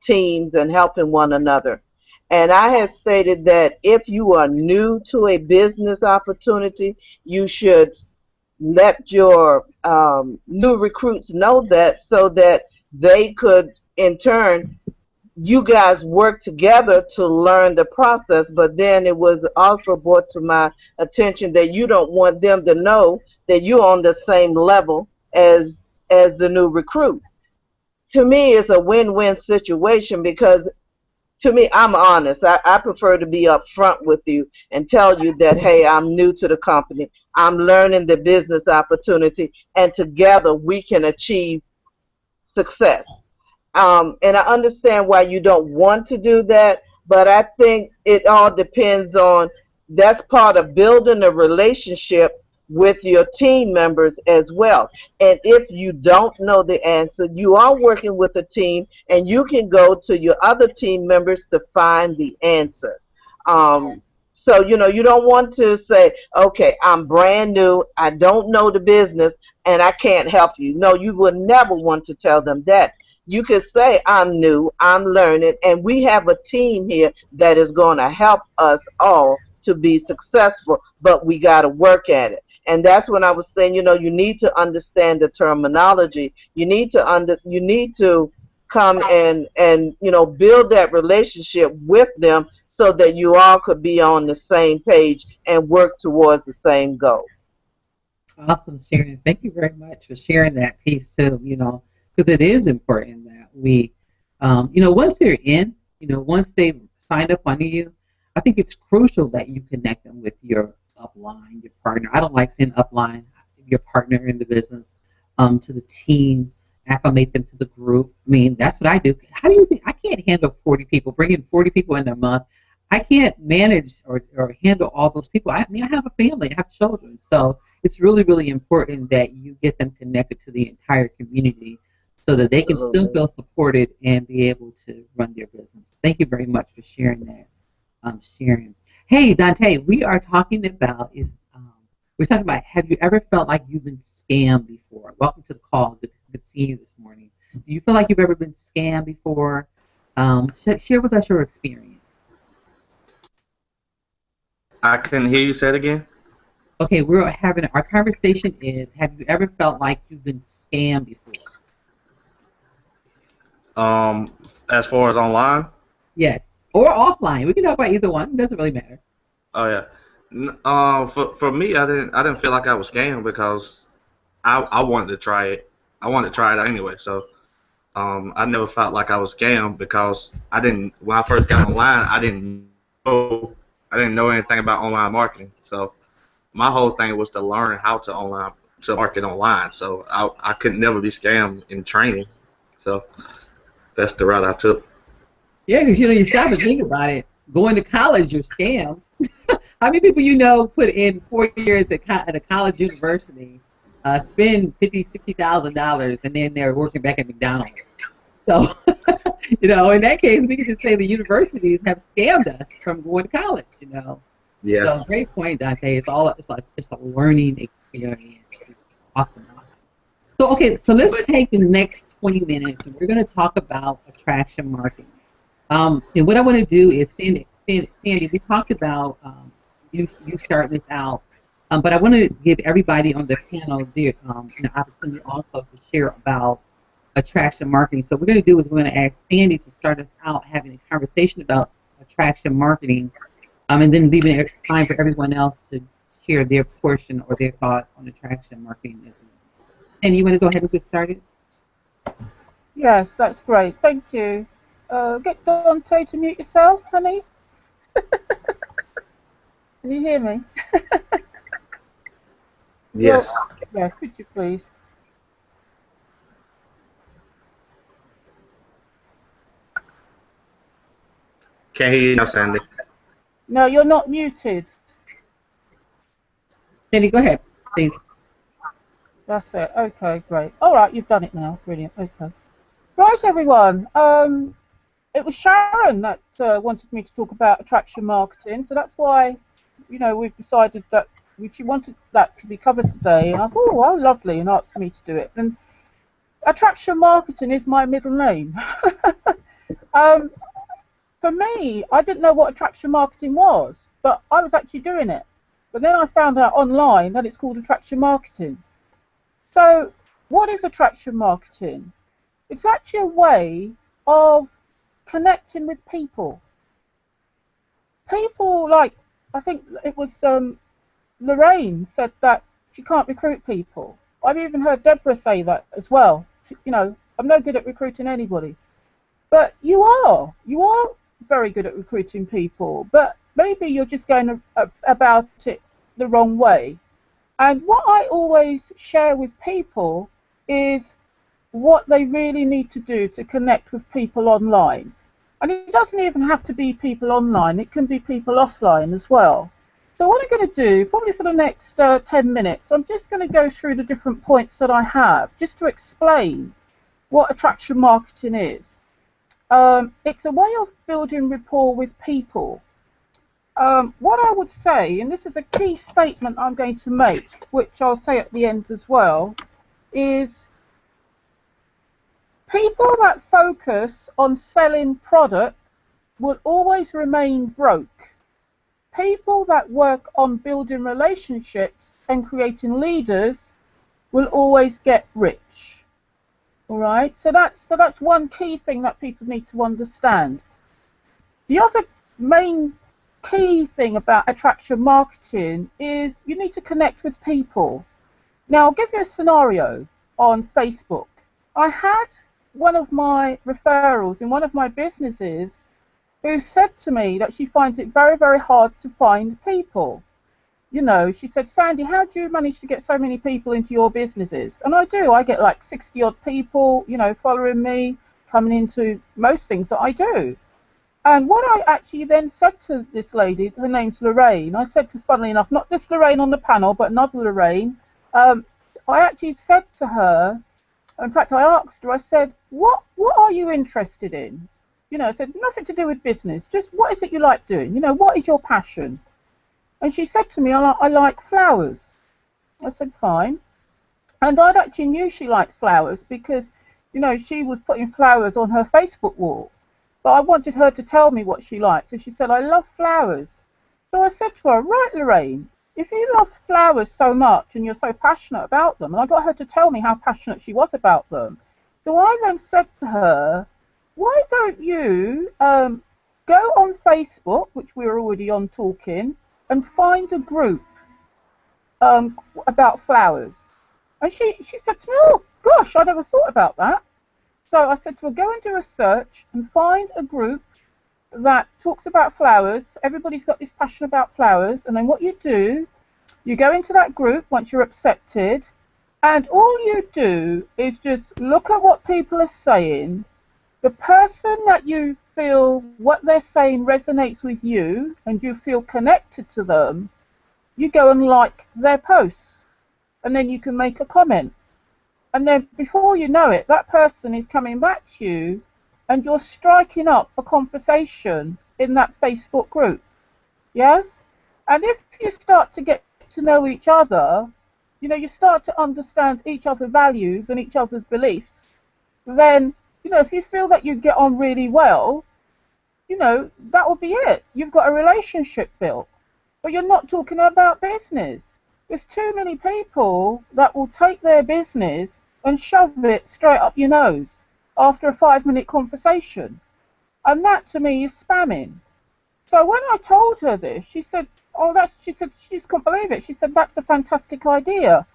teams and helping one another. And I had stated that if you are new to a business opportunity, you should let your new recruits know that, so that they could, in turn, you guys work together to learn the process. But then it was also brought to my attention that you don't want them to know that you're on the same level as the new recruit. To me, it's a win-win situation, because to me, I'm honest. I prefer to be upfront with you and tell you that, hey, I'm new to the company. I'm learning the business opportunity, and together we can achieve success. And I understand why you don't want to do that, but I think it all depends on, that's part of building a relationship with your team members as well. And if you don't know the answer, you are working with a team, and you can go to your other team members to find the answer. So, you don't want to say, okay, I'm brand new, I don't know the business, and I can't help you. No, you would never want to tell them that. You could say, I'm new, I'm learning, and we have a team here that is going to help us all to be successful, but we got to work at it. And that's when I was saying, you need to understand the terminology. You need to come and build that relationship with them so that you all could be on the same page and work towards the same goal. Awesome, Sharon. Thank you very much for sharing that piece too. Because it is important that we, once they're in, once they've signed up under you, I think it's crucial that you connect them with your upline, your partner. I don't like saying upline, your partner in the business, to the team, acclimate them to the group. I mean, that's what I do. How do you think? I can't handle 40 people, bring in 40 people in a month. I can't manage or handle all those people. I mean, I have a family, I have children. So it's really, really important that you get them connected to the entire community so that they can still feel supported and be able to run their business. Thank you very much for sharing that, Sharon. Hey, Dante, we are talking about have you ever felt like you've been scammed before? Welcome to the call. Good to see you this morning. Do you feel like you've ever been scammed before? Share with us your experience. I couldn't hear you. Say it again. Okay, our conversation is, have you ever felt like you've been scammed before? As far as online? Yes, or offline. We can talk about either one. It doesn't really matter. Oh yeah. For me, I didn't feel like I was scammed because I wanted to try it. I wanted to try it anyway. So I never felt like I was scammed because when I first got online, I didn't know anything about online marketing. So my whole thing was to learn how to market online. So I could never be scammed in training. So that's the route I took. Yeah, because you stop and think about it. Going to college, you're scammed. How many people put in 4 years at a college university, spend $50,000-$60,000, and then they're working back at McDonald's? So, in that case, we can just say the universities have scammed us from going to college. Yeah. So great point, Dante. It's a learning experience. Awesome. So let's take the next 20 minutes and we're going to talk about attraction marketing. And what I want to do is, Sandy, we talked about you starting this out, but I want to give everybody on the panel an opportunity also to share about attraction marketing. So what we're going to do is we're going to ask Sandy to start us out having a conversation about attraction marketing, and then leaving time for everyone else to share their portion or their thoughts on attraction marketing as well. And you want to go ahead and get started? Yes, that's great. Thank you. Get Dante to mute yourself, honey. Can you hear me? Yes. Yeah, could you please? Can't hear you now, Sandy. No, you're not muted. Sandy, go ahead, please. That's it. Okay, great. All right, you've done it now. Brilliant. Okay. Right, everyone. It was Sharon that wanted me to talk about attraction marketing, so that's why, we've decided that she wanted that to be covered today. And I thought, oh, how lovely, and asked me to do it. And attraction marketing is my middle name. For me, I didn't know what attraction marketing was, but I was actually doing it. But then I found out online that it's called attraction marketing. So what is attraction marketing? It's actually a way of connecting with people. People I think it was Lorraine said that she can't recruit people. I've even heard Deborah say that as well. I'm no good at recruiting anybody. But you are very good at recruiting people, but maybe you're just going about it the wrong way. And what I always share with people is what they really need to do to connect with people online. And it doesn't even have to be people online, it can be people offline as well. So what I'm going to do, probably for the next 10 minutes, I'm just going to go through the different points that I have, just to explain what attraction marketing is. It's a way of building rapport with people. What I would say, and this is a key statement I'm going to make, which I'll say at the end as well, is People that focus on selling product will always remain broke. People that work on building relationships and creating leaders will always get rich. All right, so that's one key thing that people need to understand. The other main key thing about attraction marketing is you need to connect with people. Now, I'll give you a scenario on Facebook. I had one of my referrals in one of my businesses who said to me that she finds it very, very hard to find people. You know, she said, Sandy, how do you manage to get so many people into your businesses? And I do. I get like 60 odd people, you know, following me, coming into most things that I do. And what I actually then said to this lady, her name's Lorraine, I said to, funnily enough, not this Lorraine on the panel, but another Lorraine, I actually said to her, in fact, I asked her, I said, what are you interested in? You know, I said, nothing to do with business, just what is it you like doing? You know, what is your passion? And she said to me, I like flowers. I said, fine. And I actually knew she liked flowers because, you know, she was putting flowers on her Facebook wall. But I wanted her to tell me what she liked. So she said, I love flowers. So I said to her, right, Lorraine, if you love flowers so much and you're so passionate about them, and I got her to tell me how passionate she was about them. So I then said to her, why don't you go on Facebook, which we were already on talking, and find a group about flowers. And she said to me, oh, gosh, I never thought about that. So I said to her, go and do a search and find a group that talks about flowers. Everybody's got this passion about flowers. And then what you do, you go into that group once you're accepted, and all you do is just look at what people are saying. The person that you feel what they're saying resonates with you and you feel connected to them, you go and like their posts, and then you can make a comment. And then before you know it, that person is coming back to you and you're striking up a conversation in that Facebook group. Yes? And if you start to get to know each other, you know, you start to understand each other's values and each other's beliefs, then, you know, if you feel that you get on really well, you know, that will be it. You've got a relationship built. But you're not talking about business. There's too many people that will take their business and shove it straight up your nose after a 5-minute conversation. And that to me is spamming. So when I told her this, she said, oh, she said she just couldn't believe it. She said, that's a fantastic idea.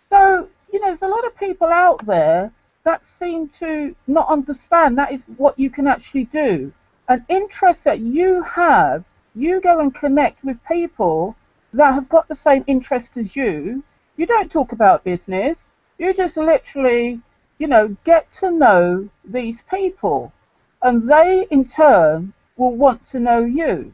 So, you know, there's a lot of people out there that seem to not understand that is what you can actually do. An interest that you have, you go and connect with people that have got the same interest as you. You don't talk about business. You just literally, you know, get to know these people. And they, in turn, will want to know you.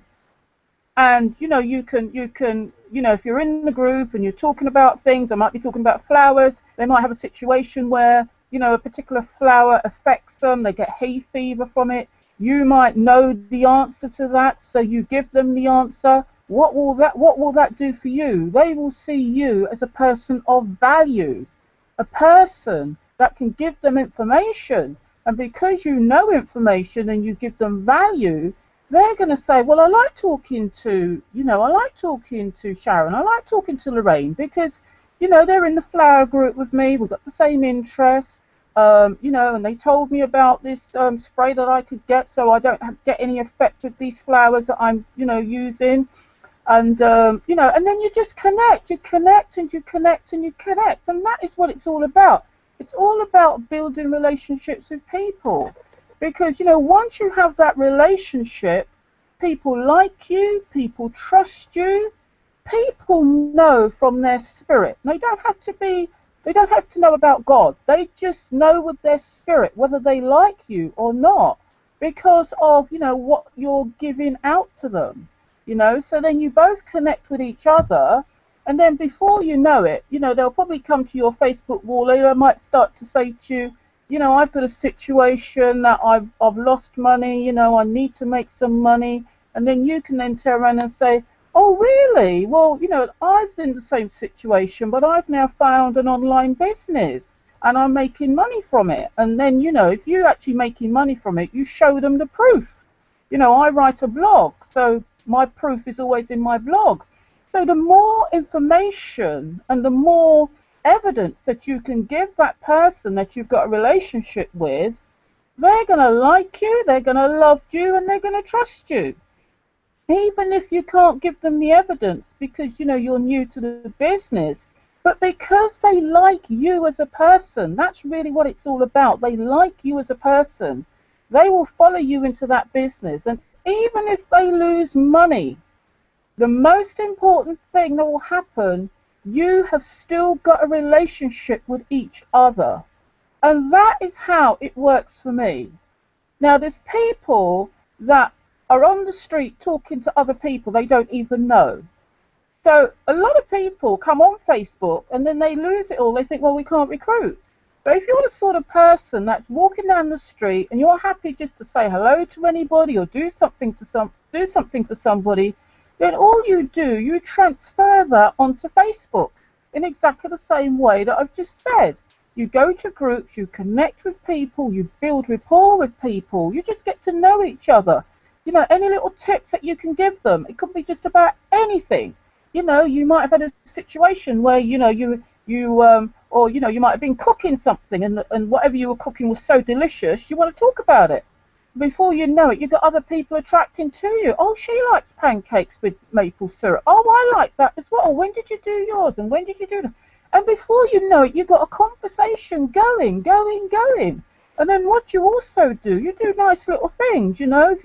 And, you know, you can, you know, if you're in the group and you're talking about things, I might be talking about flowers, they might have a situation where, you know, a particular flower affects them, they get hay fever from it. You might know the answer to that, so you give them the answer. What will that do for you? They will see you as a person of value, a person that can give them information. And because you know information and you give them value, they're going to say, well, I like talking to, you know, I like talking to Sharon, I like talking to Lorraine, because, you know, they're in the flower group with me, we've got the same interests, you know, and they told me about this spray that I could get so I don't get any effect with these flowers that I'm, you know, using. And, you know, and then you just connect, you connect and you connect and you connect. And that is what it's all about. It's all about building relationships with people. Because, you know, once you have that relationship, people like you, people trust you, people know from their spirit. They don't have to know about God. They just know with their spirit whether they like you or not because of, you know, what you're giving out to them. You know, so then you both connect with each other, and then before you know it, you know, they'll probably come to your Facebook wall. They might start to say to you, you know, I've got a situation that I've lost money, you know, I need to make some money. And then you can then turn around and say, oh, really? Well, you know, I've in the same situation, but I've now found an online business. and I'm making money from it. And then, you know, if you're actually making money from it, you show them the proof. You know, I write a blog, so my proof is always in my blog. So the more information and the more evidence that you can give that person that you've got a relationship with, they're going to like you, they're going to love you, and they're going to trust you. Even if you can't give them the evidence because, you know, you're new to the business, but because they like you as a person, that's really what it's all about. They like you as a person. They will follow you into that business. And even if they lose money, the most important thing that will happen, you have still got a relationship with each other. And that is how it works for me. Now, there's people that are on the street talking to other people they don't even know. So a lot of people come on Facebook and then they lose it all. They think, well, we can't recruit. But if you're the sort of person that's walking down the street and you're happy just to say hello to anybody or do something for somebody, then all you do, you transfer that onto Facebook in exactly the same way that I've just said. You go to groups, you connect with people, you build rapport with people, you just get to know each other. You know, any little tips that you can give them, it could be just about anything. You know, you might have had a situation where, you know, you might have been cooking something and whatever you were cooking was so delicious, you want to talk about it. Before you know it, you've got other people attracting to you. Oh, she likes pancakes with maple syrup. Oh, I like that as well. When did you do yours? And when did you do that? And before you know it, you've got a conversation going. And then what you also do, you do nice little things, you know,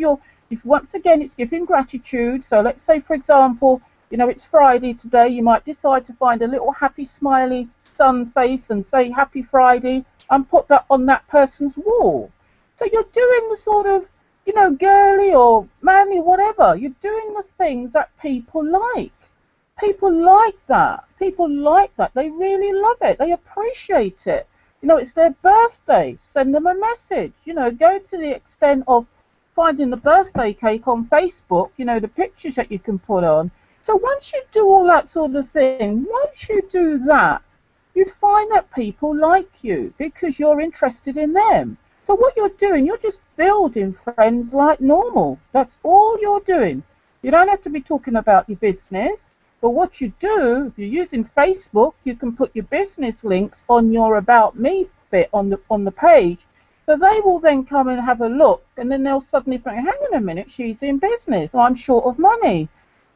if once again it's giving gratitude. So let's say, for example, you know, it's Friday today, you might decide to find a little happy smiley sun face and say Happy Friday and put that on that person's wall. So you're doing the sort of, you know, girly or manly, whatever. You're doing the things that people like. People like that. People like that. They really love it. They appreciate it. You know, it's their birthday. Send them a message. You know, go to the extent of finding the birthday cake on Facebook, you know, the pictures that you can put on. So once you do all that sort of thing, once you do that, you find that people like you because you're interested in them. So what you're doing, you're just building friends like normal. That's all you're doing. You don't have to be talking about your business. But what you do, if you're using Facebook, you can put your business links on your About Me bit on the page. So they will then come and have a look, and then they'll suddenly think, hang on a minute, she's in business. I'm short of money.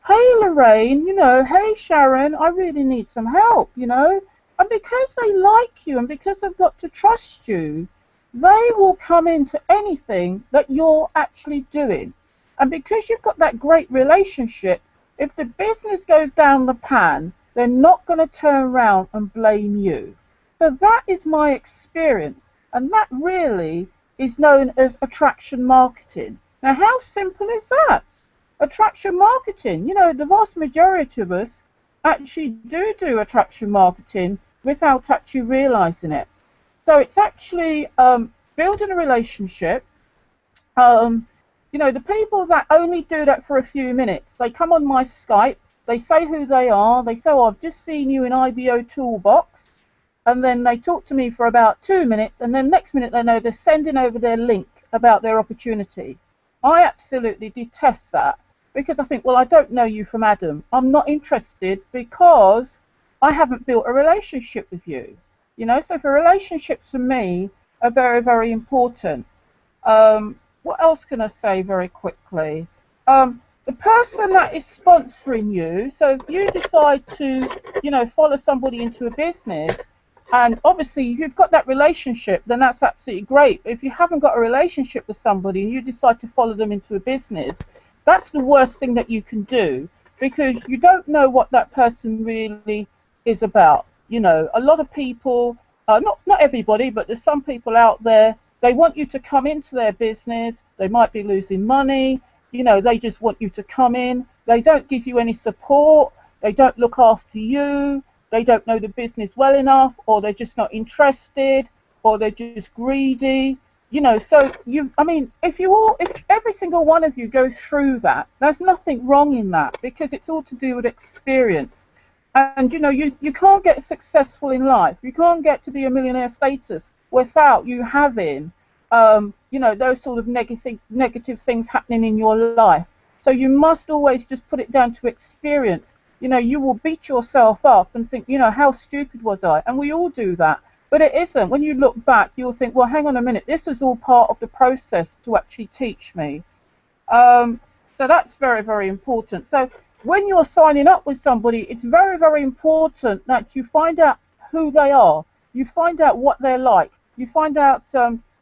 Hey, Lorraine, you know, hey, Sharon, I really need some help, you know. And because they like you and because they've got to trust you, they will come into anything that you're actually doing. And because you've got that great relationship, if the business goes down the pan, they're not going to turn around and blame you. So that is my experience, and that really is known as attraction marketing. Now, how simple is that? Attraction marketing, you know, the vast majority of us actually do attraction marketing without actually realizing it. So it's actually building a relationship. You know, the people that only do that for a few minutes, they come on my Skype, they say who they are, they say, oh, I've just seen you in IBO Toolbox, and then they talk to me for about 2 minutes, and then next minute they know they're sending over their link about their opportunity. I absolutely detest that because I think, well, I don't know you from Adam. I'm not interested because I haven't built a relationship with you. You know, so for relationships for me are very, very important. What else can I say very quickly? The person that is sponsoring you, so if you decide to, you know, follow somebody into a business, and obviously if you've got that relationship, then that's absolutely great. But if you haven't got a relationship with somebody and you decide to follow them into a business, that's the worst thing that you can do because you don't know what that person really is about. You know, a lot of people, not everybody, but there's some people out there, they want you to come into their business. They might be losing money. You know, they just want you to come in. They don't give you any support. They don't look after you. They don't know the business well enough, or they're just not interested, or they're just greedy. You know, so I mean, if every single one of you goes through that, there's nothing wrong in that because it's all to do with experience. And you know, you can't get successful in life. You can't get to be a millionaire status without you having, you know, those sort of negative things happening in your life. So you must always just put it down to experience. You know, you will beat yourself up and think, you know, how stupid was I? And we all do that. But it isn't. When you look back, you'll think, well, hang on a minute, this is all part of the process to actually teach me. So that's very, very important. So when you're signing up with somebody, it's very, very important that you find out who they are. You find out what they're like. You find out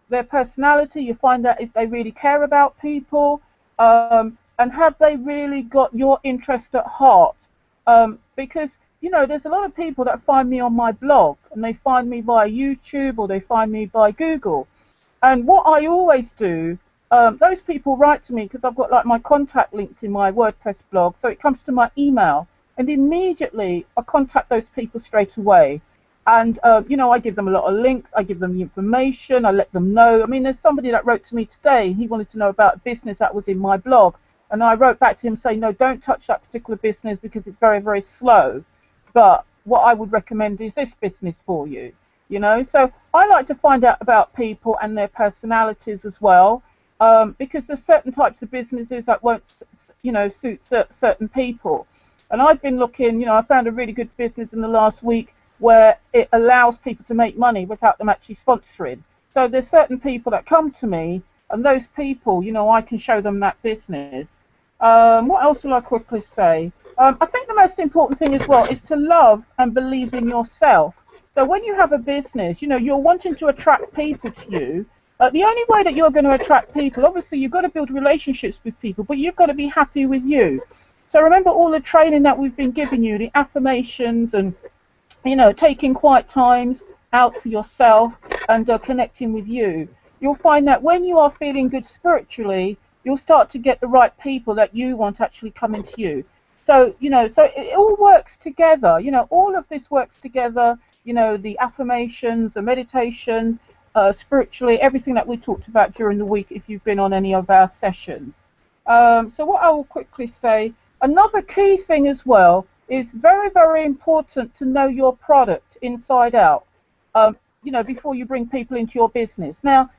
their personality. You find out if they really care about people. And have they really got your interest at heart? Because, you know, there's a lot of people that find me on my blog, and they find me via YouTube, or they find me by Google. And what I always do, those people write to me because I've got like my contact linked in my WordPress blog, so it comes to my email, and immediately I contact those people straight away. And, you know, I give them a lot of links, I give them the information, I let them know. I mean, there's somebody that wrote to me today, he wanted to know about a business that was in my blog. And I wrote back to him saying, no, don't touch that particular business because it's very, very slow. But what I would recommend is this business for you, you know. So I like to find out about people and their personalities as well, because there's certain types of businesses that won't, you know, suit certain people. And I've been looking, you know, I found a really good business in the last week where it allows people to make money without them actually sponsoring. So there's certain people that come to me, and those people, you know, I can show them that business. What else will I quickly say? I think the most important thing as well is to love and believe in yourself. So when you have a business, you know, you're wanting to attract people to you. The only way that you're going to attract people, obviously you've got to build relationships with people, but you've got to be happy with you. So remember all the training that we've been giving you, the affirmations and, you know, taking quiet times out for yourself and connecting with you. You'll find that when you are feeling good spiritually, you'll start to get the right people that you want actually coming to you. So, you know, so it all works together. You know, all of this works together, you know, the affirmations, the meditation, spiritually, everything that we talked about during the week if you've been on any of our sessions. So what I will quickly say, another key thing as well is very, very important to know your product inside out, you know, before you bring people into your business. Now,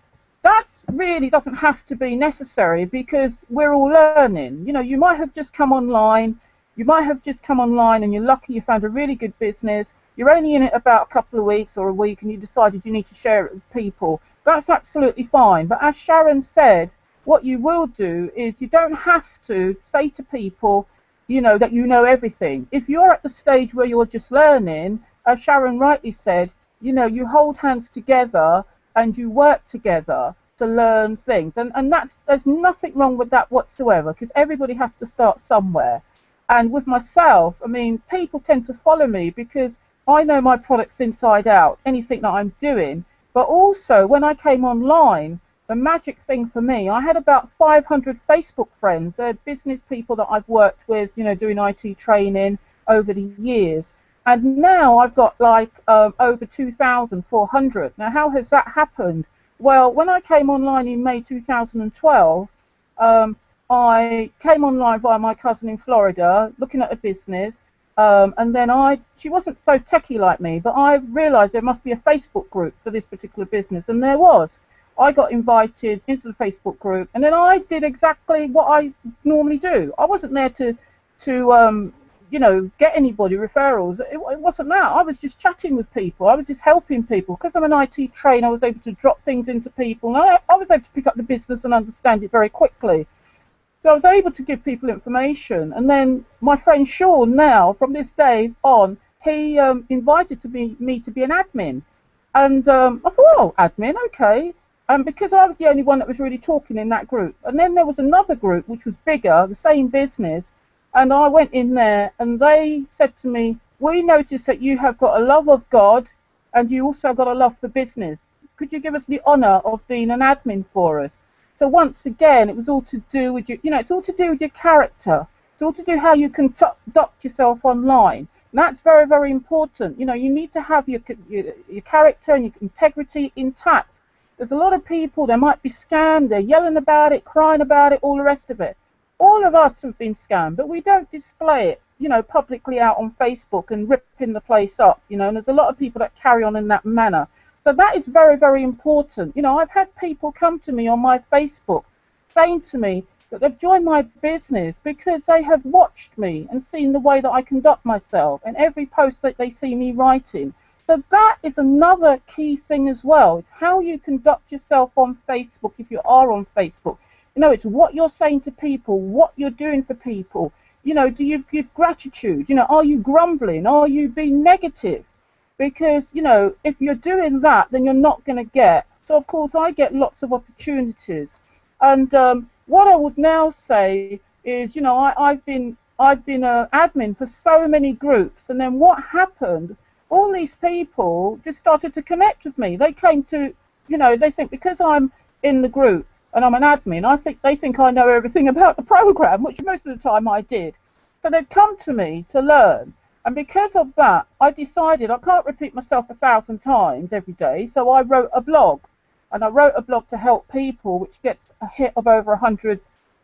that really doesn't have to be necessary because we're all learning. You know, you might have just come online. You might have just come online and you're lucky you found a really good business. You're only in it about a couple of weeks or a week and you decided you need to share it with people. That's absolutely fine. But as Sharon said, what you will do is you don't have to say to people, you know, that you know everything. If you're at the stage where you're just learning, as Sharon rightly said, you know, you hold hands together and you work together to learn things. And there's nothing wrong with that whatsoever because everybody has to start somewhere. And with myself, I mean, people tend to follow me because I know my products inside out, anything that I'm doing. But also, when I came online, the magic thing for me, I had about 500 Facebook friends. They're business people that I've worked with, you know, doing IT training over the years. And now I've got like over 2,400. Now, how has that happened? Well, when I came online in May 2012, I came online via my cousin in Florida, looking at a business. And then she wasn't so techie like me, but I realized there must be a Facebook group for this particular business. And there was. I got invited into the Facebook group, and then I did exactly what I normally do. I wasn't there to you know, get anybody referrals. It wasn't that. I was just chatting with people. I was just helping people. Because I'm an IT trainer, I was able to drop things into people. And I was able to pick up the business and understand it very quickly. So I was able to give people information. And then my friend Sean now, from this day on, he invited me to be an admin. And I thought, oh, admin, okay. Because I was the only one that was really talking in that group. And then there was another group which was bigger, the same business, and I went in there and they said to me, we noticed that you have got a love of God and you also got a love for business. Could you give us the honour of being an admin for us? So once again, it was all to do with your, you know, it's all to do with your character. It's all to do how you conduct yourself online. And that's very, very important. You know, you need to have your character and your integrity intact. There's a lot of people, they might be scammed, they're yelling about it, crying about it, all the rest of it. All of us have been scammed, but we don't display it. you know, publicly out on Facebook and ripping the place up, you know, and there's a lot of people that carry on in that manner. So that is very, very important. You know, I've had people come to me on my Facebook saying to me that they've joined my business because they have watched me and seen the way that I conduct myself and every post that they see me writing. So that is another key thing as well. It's how you conduct yourself on Facebook if you are on Facebook. You know, it's what you're saying to people, what you're doing for people. You know, do you give gratitude? You know, are you grumbling? Are you being negative? Because, you know, if you're doing that, then you're not going to get. So, of course, I get lots of opportunities. And what I would now say is, you know, I've been an admin for so many groups. And then what happened, all these people just started to connect with me. They came to, you know, they think because I'm in the group and I'm an admin, they think I know everything about the program, which most of the time I did. So they'd come to me to learn. And because of that, I decided I can't repeat myself 1,000 times every day, so I wrote a blog. And I wrote a blog to help people, which gets a hit of over 100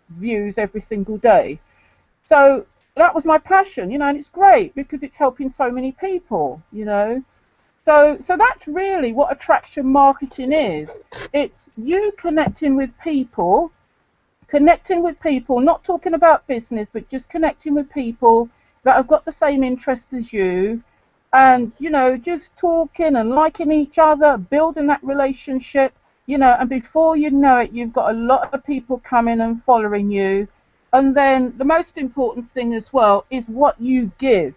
views every single day. So that was my passion, you know, and it's great because it's helping so many people, you know. So that's really what attraction marketing is. It's you connecting with people, not talking about business, but just connecting with people that have got the same interest as you, and, you know, just talking and liking each other, building that relationship, you know, and before you know it, you've got a lot of people coming and following you. And then the most important thing as well is what you give,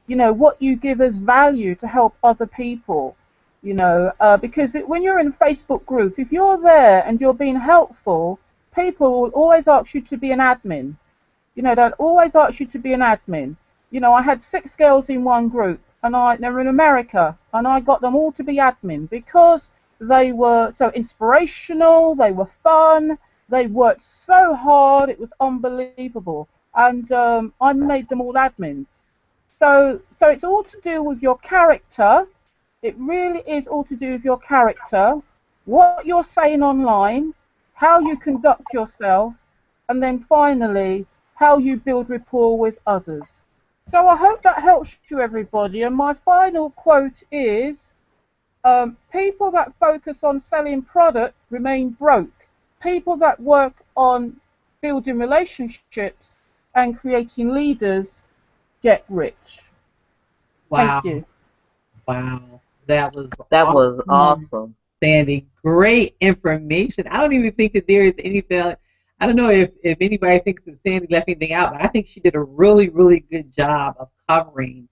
you know, what you give as value to help other people, you know, because when you're in a Facebook group, if you're there and you're being helpful, people will always ask you to be an admin. You know, they'll always ask you to be an admin. You know, I had 6 girls in one group, and they were in America, and I got them all to be admin because they were so inspirational, they were fun, they worked so hard, it was unbelievable, and I made them all admins. So it's all to do with your character. It really is all to do with your character, what you're saying online, how you conduct yourself, and then finally, how you build rapport with others. So I hope that helps you, everybody. And my final quote is, people that focus on selling product remain broke. People that work on building relationships and creating leaders get rich. Wow. Thank you. Wow. That was awesome. Sandy. Great information. I don't even think that there is anything. I don't know if anybody thinks that Sandy left anything out, but I think she did a really, really good job of covering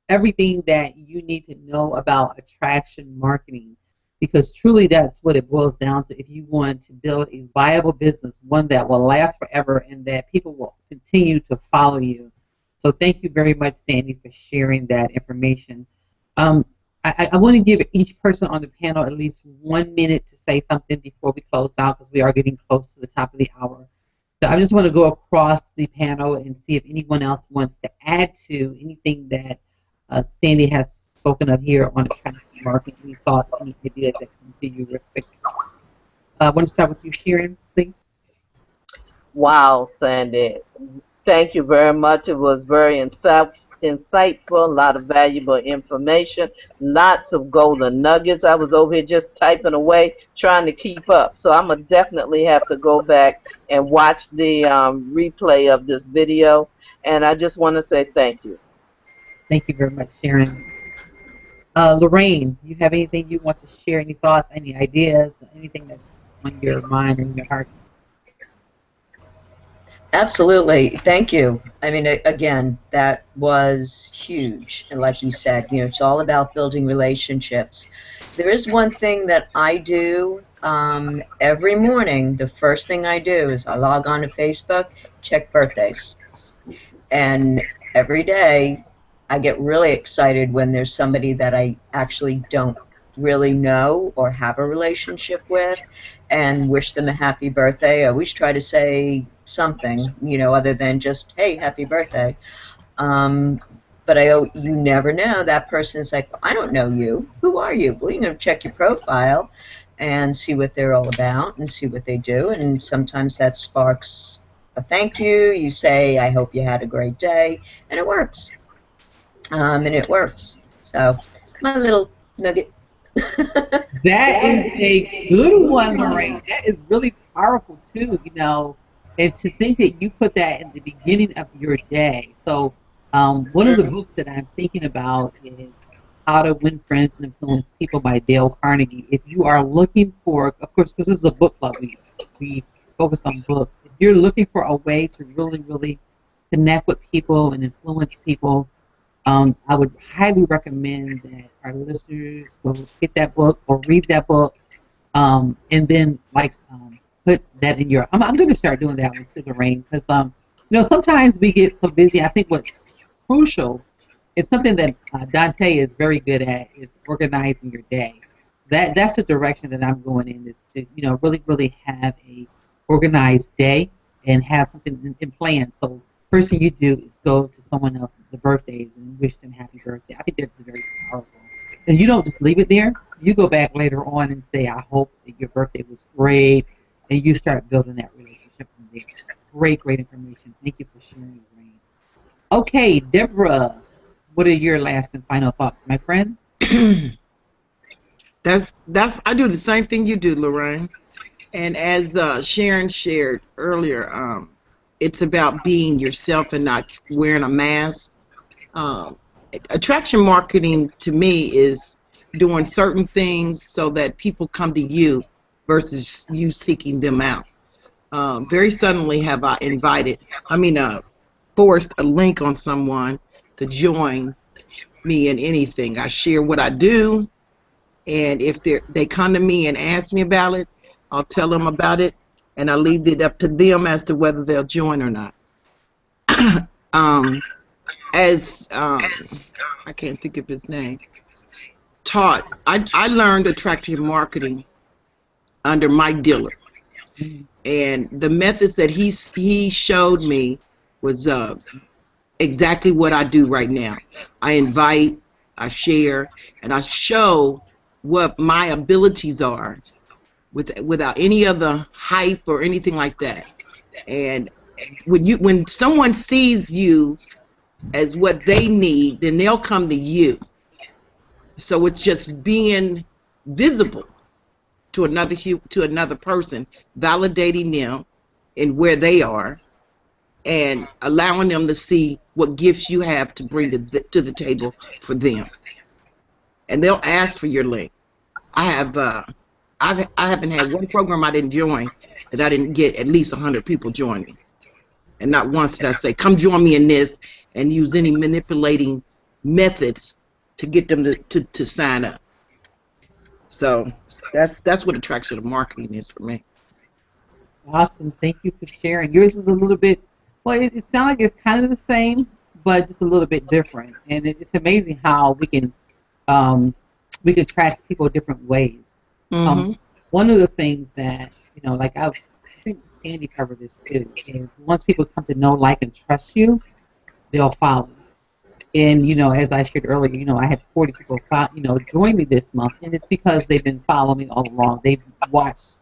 everything that you need to know about attraction marketing, because truly that's what it boils down to if you want to build a viable business, one that will last forever and that people will continue to follow you. So thank you very much, Sandy, for sharing that information. I want to give each person on the panel at least 1 minute to say something before we close out, because we are getting close to the top of the hour. So I just want to go across the panel and see if anyone else wants to add to anything that Sandy has spoken of here on attraction marketing. Any thoughts, any ideas that come to you real quick? I want to start with you, Sharon, please. Wow, Sandy. Thank you very much. It was very insightful, a lot of valuable information, lots of golden nuggets. I was over here just typing away, trying to keep up. So I'm going to definitely have to go back and watch the replay of this video. And I just want to say thank you. Thank you very much, Sharon. Lorraine, you have anything you want to share, any thoughts, any ideas, anything that's on your mind and your heart? Absolutely. Thank you. I mean, again, that was huge. And like you said, you know, it's all about building relationships. There is one thing that I do every morning. The first thing I do is I log on to Facebook, check birthdays. And every day I get really excited when there's somebody that I actually don't really know or have a relationship with, and wish them a happy birthday. I always try to say something, you know, other than just, hey, happy birthday. But you never know. That person's like, I don't know you. Who are you? Well, you know, check your profile and see what they're all about and see what they do. And sometimes that sparks a thank you. You say, I hope you had a great day, and it works. And it works. So, my little nugget. That is a good one, Lorraine. That is really powerful too, you know. And to think that you put that in the beginning of your day. So, one of the books that I'm thinking about is How to Win Friends and Influence People by Dale Carnegie. If you are looking for, of course, because this is a book club, we focus on books. If you're looking for a way to really, really connect with people and influence people, I would highly recommend that our listeners go get that book or read that book, and then put that in your. I'm going to start doing that one too, Lorraine, because you know, sometimes we get so busy. I think what's crucial is something that Dante is very good at is organizing your day. That's the direction that I'm going in, is to, you know, really, really have a organized day and have something in plan. So first thing you do is go to someone else's birthdays and wish them happy birthday. I think that's very powerful. And you don't just leave it there. You go back later on and say, I hope that your birthday was great, and you start building that relationship from there. Great, great information. Thank you for sharing, Lorraine. Okay, Deborah, what are your last and final thoughts, my friend? That's I do the same thing you do, Lorraine. And as Sharon shared earlier, it's about being yourself and not wearing a mask. Attraction marketing to me is doing certain things so that people come to you versus you seeking them out. Very suddenly have I forced a link on someone to join me in anything. I share what I do, and if they come to me and ask me about it, I'll tell them about it, and I leave it up to them as to whether they'll join or not. I can't think of his name, taught, I learned attraction marketing under Mike Diller, and the methods that he showed me was exactly what I do right now. I invite, I share, and I show what my abilities are without any other hype or anything like that. And when someone sees you as what they need, then they'll come to you. So it's just being visible to another person, validating them and where they are, and allowing them to see what gifts you have to bring to the table for them. And they'll ask for your link. I haven't had one program I didn't join that I didn't get at least 100 people join me. And not once did I say, come join me in this, and use any manipulating methods to get them to sign up. So that's what attraction marketing is for me. Awesome. Thank you for sharing. Yours is a little bit, well, it sounds like it's kind of the same, but just a little bit different. And it's amazing how we can attract people different ways. Mm-hmm. One of the things that, you know, like I think Sandy covered this too, is once people come to know, like, and trust you, they'll follow you. And, you know, as I shared earlier, you know, I had 40 people, join me this month, and it's because they've been following me all along. They've watched,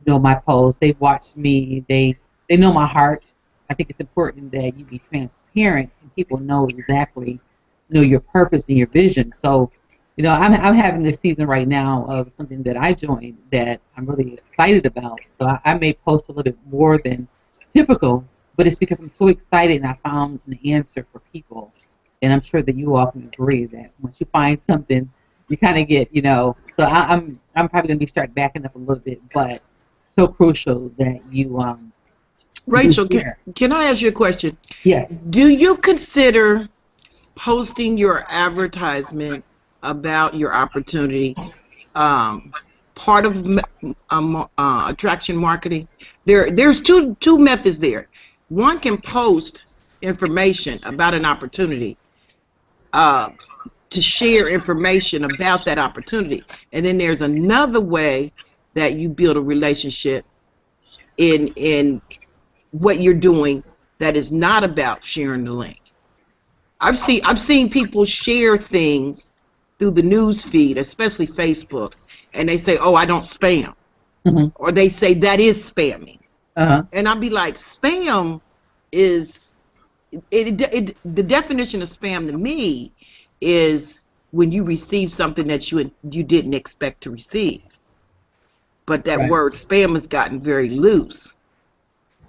you know, my posts. They've watched me. They know my heart. I think it's important that you be transparent and people know exactly, you know, your purpose and your vision. So, you know, I'm having this season right now of something that I joined that I'm really excited about. So I may post a little bit more than typical, but it's because I'm so excited and I found an answer for people. And I'm sure that you all can agree that once you find something, you kind of get, you know. So I'm probably going to be start backing up a little bit, but so crucial that you Rachel, can I ask you a question? Yes. Do you consider posting your advertisement about your opportunity part of attraction marketing? There's two methods there. One can post information about an opportunity to share information about that opportunity, and then there's another way that you build a relationship in what you're doing that is not about sharing the link. I've seen people share things through the news feed, especially Facebook, and they say, "Oh, I don't spam," or they say that is spamming. And I'd be like, spam is the definition of spam to me is when you receive something that you didn't expect to receive. But that word spam has gotten very loose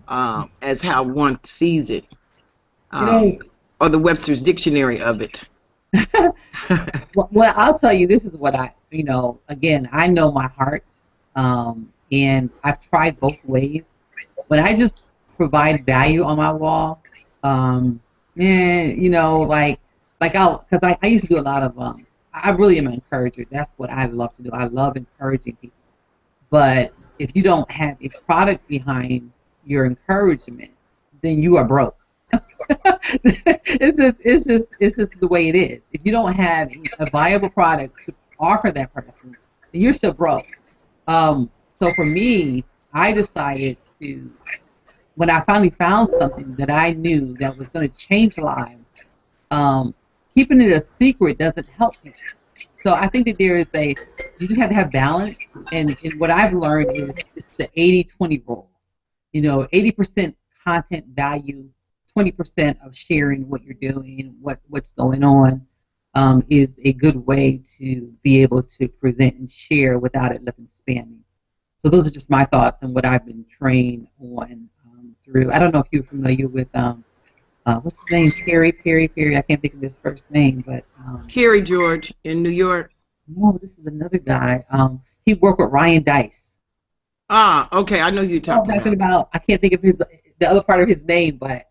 as how one sees it, or the Webster's Dictionary of it. Well, I'll tell you, this is what again, I know my heart, and I've tried both ways. When I just provide value on my wall, because I used to do a lot of, I really am an encourager. That's what I love to do. I love encouraging people. But if you don't have a product behind your encouragement, then you are broke. It's just the way it is. If you don't have a viable product to offer that person, then you're still broke. So for me, I decided to, when I finally found something that I knew that was going to change lives, keeping it a secret doesn't help me. So I think that you just have to have balance, and what I've learned is it's the 80-20 rule. 80% content value, 20% of sharing what you're doing, what's going on, is a good way to be able to present and share without it looking spammy. So those are just my thoughts on what I've been trained on through. I don't know if you're familiar with what's his name? Perry. I can't think of his first name, but Kerry George in New York. No, this is another guy. He worked with Ryan Dice. Ah, okay, I know you're talking about. I can't think of the other part of his name, but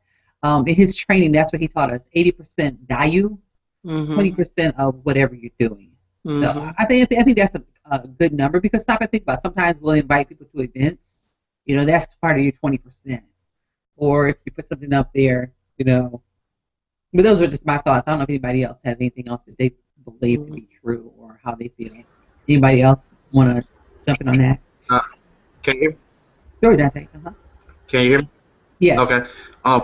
in his training, that's what he taught us: 80% value, 20% of whatever you're doing. So I think that's a good number, because stop and think about it. Sometimes we'll invite people to events. That's part of your 20%. Or if you put something up there, But those are just my thoughts. I don't know if anybody else has anything else that they believe to be true or how they feel. Anybody else want to jump in on that? Can you hear me? Sure, Dante. Can you hear me? Yeah. Okay.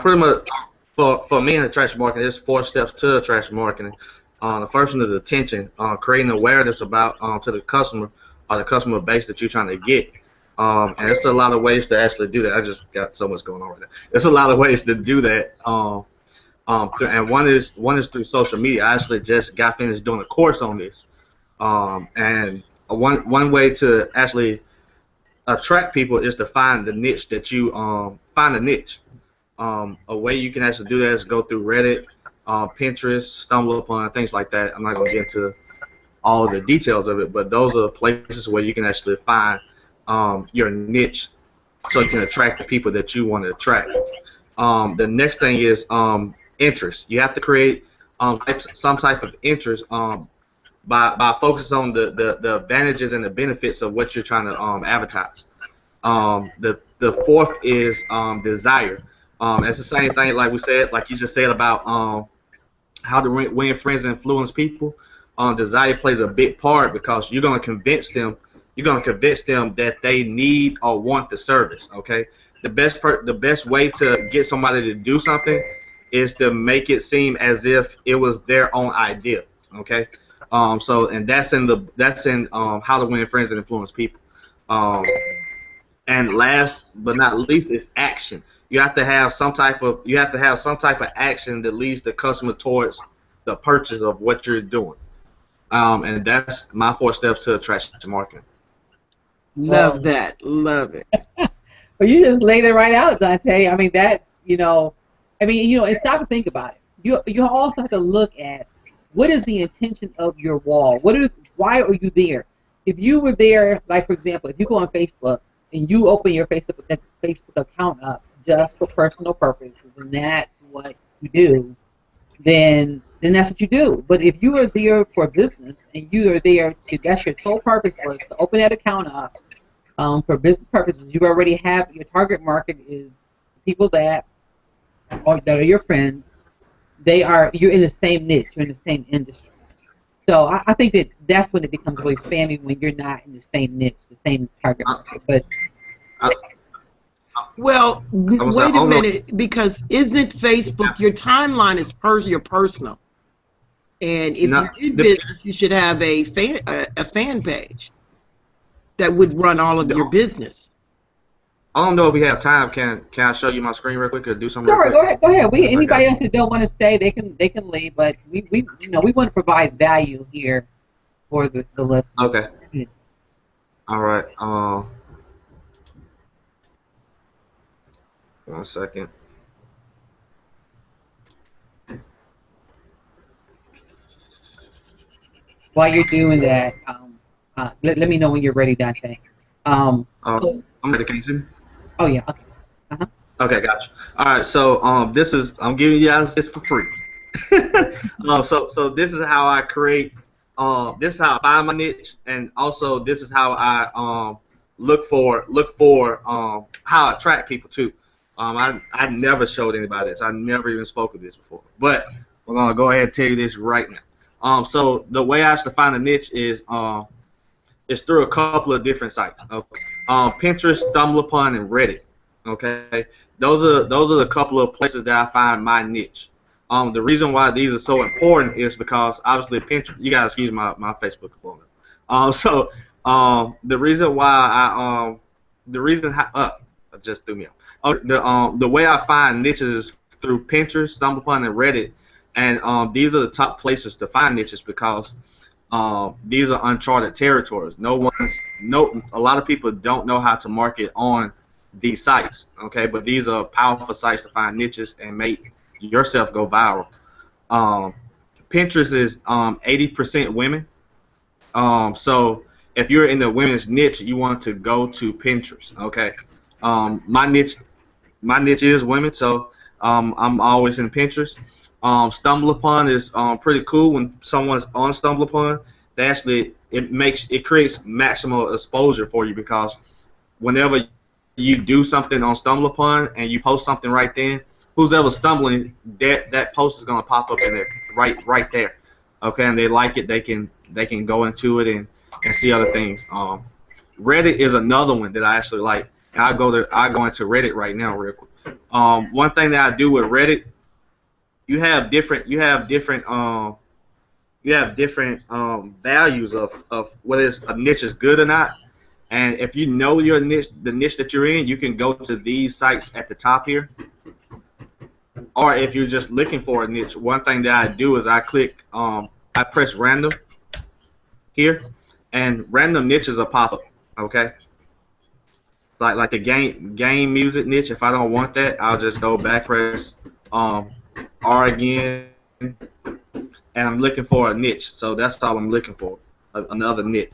Pretty much for me in the trash marketing, there's 4 steps to trash marketing. The first one is attention, creating awareness about to the customer or the customer base that you're trying to get. And it's a lot of ways to actually do that. I just got so much going on right now. There's a lot of ways to do that. And one is through social media. I actually just got finished doing a course on this. And one way to actually attract people is to find the niche that you find a niche. A way you can actually do that is go through Reddit, Pinterest, StumbleUpon, things like that. I'm not going to get into all of the details of it, but those are places where you can actually find your niche, so you can attract the people that you want to attract. The next thing is interest. You have to create some type of interest by focusing on the advantages and the benefits of what you're trying to advertise. The fourth is desire. It's the same thing like we said, like you just said about how to win friends and influence people. Desire plays a big part, because you're going to convince them that they need or want the service. Okay, the best way to get somebody to do something is to make it seem as if it was their own idea. Okay, and that's in how to win friends and influence people. And last but not least is action. You have to have some type of action that leads the customer towards the purchase of what you're doing. And that's my 4 steps to attraction marketing. Love that. Love it. Well, you just laid it right out, Dante. I mean, that's, and stop and think about it. You also have to look at what is the intention of your wall. Why are you there? If you were there, like, for example, if you go on Facebook and you open your Facebook account up just for personal purposes, and that's what you do, then that's what you do. But if you are there for business and you are there that's your sole purpose was to open that account up for business purposes, you already have your target market is people that are your friends. You're in the same niche, you're in the same industry. So I think that's when it becomes really spammy, when you're not in the same niche, the same target market. But well, wait a minute, because isn't Facebook, your timeline is your personal, and if you're in business, you should have a fan page that would run all of your business. I don't know if we have time. Can I show you my screen real quick or do something real Sure, quick? go ahead. Yes, I got Anybody it. else that don't want to stay, they can leave. But we want to provide value here for the listeners. Okay. All right. 1 second. While you're doing that, let me know when you're ready, Dante. So, I'm ready. Can you see me? oh yeah, okay. Uh-huh. Okay, gotcha. All right, so this is I'm giving you guys this for free. So this is how I create. This is how I find my niche, and also this is how I look for how I attract people too. I never showed anybody this. I never even spoke of this before, but we're gonna go ahead and tell you this right now. So the way I actually find a niche is through a couple of different sites. Okay. Pinterest, StumbleUpon, and Reddit. Okay, those are the couple of places that I find my niche. The reason why these are so important is because obviously Pinterest. You gotta excuse my Facebook component. The reason why it just threw me off. The way I find niches is through Pinterest, StumbleUpon, and Reddit, and these are the top places to find niches because these are uncharted territories. A lot of people don't know how to market on these sites, okay? But these are powerful sites to find niches and make yourself go viral. Pinterest is 80% women. So if you're in the women's niche, you want to go to Pinterest, okay? My niche is women, so I'm always in Pinterest. StumbleUpon is pretty cool. When someone's on StumbleUpon, it creates maximal exposure for you because whenever you do something on StumbleUpon and you post something right then, who's ever stumbling, that post is gonna pop up in there right there. Okay, and they like it, they can go into it and see other things. Reddit is another one that I actually like. And I go into Reddit right now real quick. One thing that I do with Reddit, you have different values of whether a niche is good or not. And if you know your niche, the niche that you're in, you can go to these sites at the top here. Or if you're just looking for a niche, one thing that I do is I press random here, and random niches will pop up. Okay. Like the game music niche. If I don't want that, I'll just go back, press R again, and I'm looking for a niche. So that's all I'm looking for, another niche.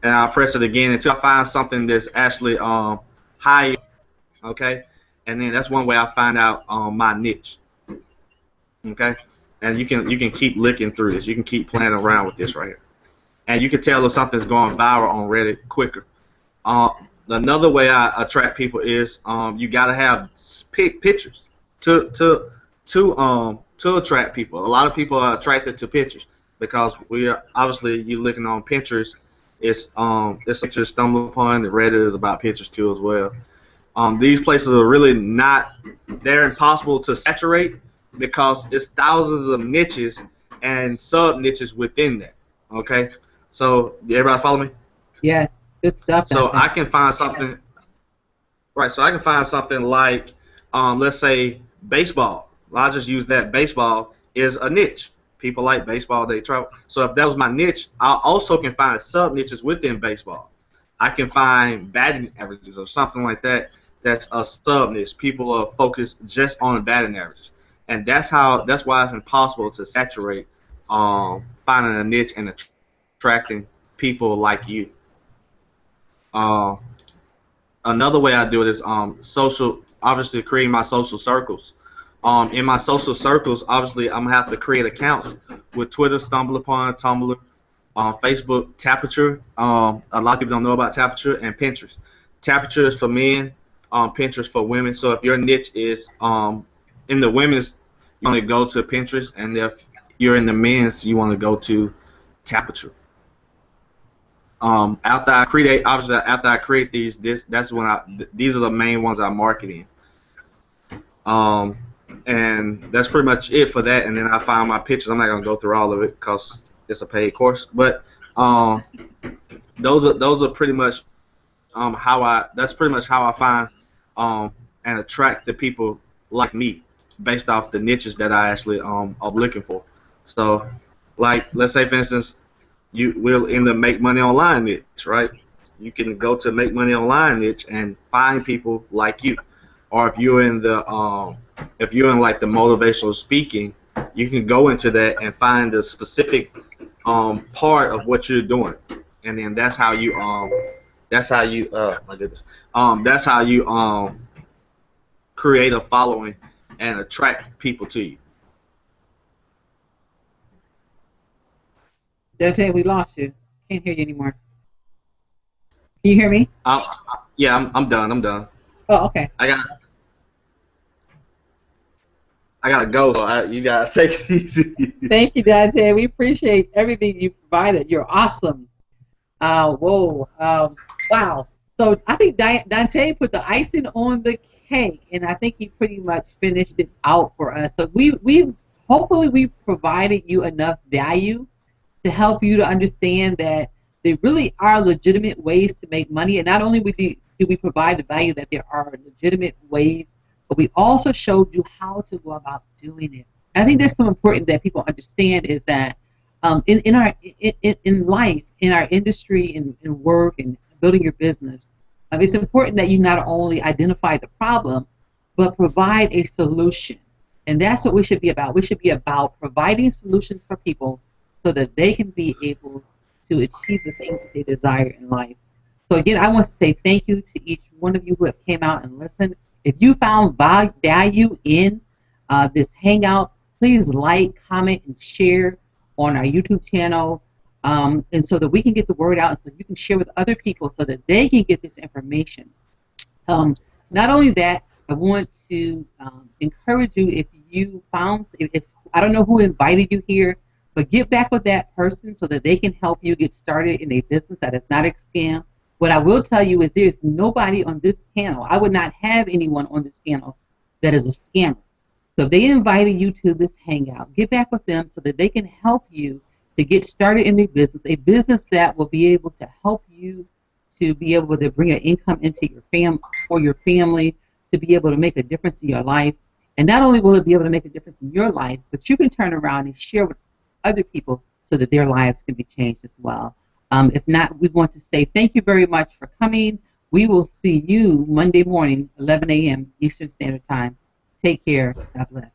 And I'll press it again until I find something that's actually higher. Okay, and then that's one way I find out my niche. Okay, and you can keep looking through this. You can keep playing around with this right here, and you can tell if something's going viral on Reddit quicker. Another way I attract people is you gotta have pictures to attract people. A lot of people are attracted to pictures because obviously you're looking on Pinterest. It's pictures, StumbleUpon, and Reddit is about pictures too as well. These places are really they're impossible to saturate because it's thousands of niches and sub niches within that. Okay, so everybody follow me? Yes, good stuff. So I can find something, right? So I can find something like, let's say baseball. I'll just use that. Baseball is a niche. People like baseball, they travel. So if that was my niche, I also can find sub niches within baseball. I can find batting averages or something like that. That's a sub niche. People are focused just on batting averages, and that's why it's impossible to saturate finding a niche and attracting people like you. Another way I do it is obviously creating my social circles. In my social circles, obviously, I'm gonna have to create accounts with Twitter, StumbleUpon, Tumblr, Facebook, Tapature. A lot of people don't know about Tapature, and Pinterest. Tapature is for men, Pinterest for women. So if your niche is in the women's, you want to go to Pinterest, and if you're in the men's, you want to go to Tapature. After I create these, that's when these are the main ones I market in. And that's pretty much it for that. And then I find my pictures. I'm not gonna go through all of it because it's a paid course. But those are pretty much that's pretty much how I find and attract the people like me based off the niches that I actually am looking for. So, like, let's say for instance, you will in the make money online niche, right? You can go to make money online niche and find people like you. Or if you're in like the motivational speaking, you can go into that and find the specific part of what you're doing, and then my goodness, that's how you create a following and attract people to you. Dante, we lost you. Can't hear you anymore. Can you hear me? Yeah, I'm done. I'm done. Oh, okay. I gotta go. So you guys take it easy. Thank you, Dante. We appreciate everything you provided. You're awesome. Whoa. Wow. So I think Dante put the icing on the cake, and I think he pretty much finished it out for us. So hopefully we've provided you enough value to help you to understand that there really are legitimate ways to make money, and not only do we provide the value that there are legitimate ways, but we also showed you how to go about doing it. I think that's so important that people understand is that in life, in our industry, in work, and building your business, it's important that you not only identify the problem, but provide a solution. And that's what we should be about. We should be about providing solutions for people so that they can be able to achieve the things that they desire in life. So again, I want to say thank you to each one of you who have came out and listened. If you found value in this hangout, please like, comment, and share on our YouTube channel, and so that we can get the word out, so you can share with other people so that they can get this information. Not only that, I want to encourage you, if you found, if I don't know who invited you here, but get back with that person so that they can help you get started in a business that is not a scam. What I will tell you is there's nobody on this panel, I would not have anyone on this panel that is a scammer. So if they invited you to this hangout, get back with them so that they can help you to get started in a business that will be able to help you to be able to bring an income into your family, to be able to make a difference in your life. And not only will it be able to make a difference in your life, but you can turn around and share with other people so that their lives can be changed as well. If not, we want to say thank you very much for coming. We will see you Monday morning, 11 a.m. Eastern Standard Time. Take care. God bless.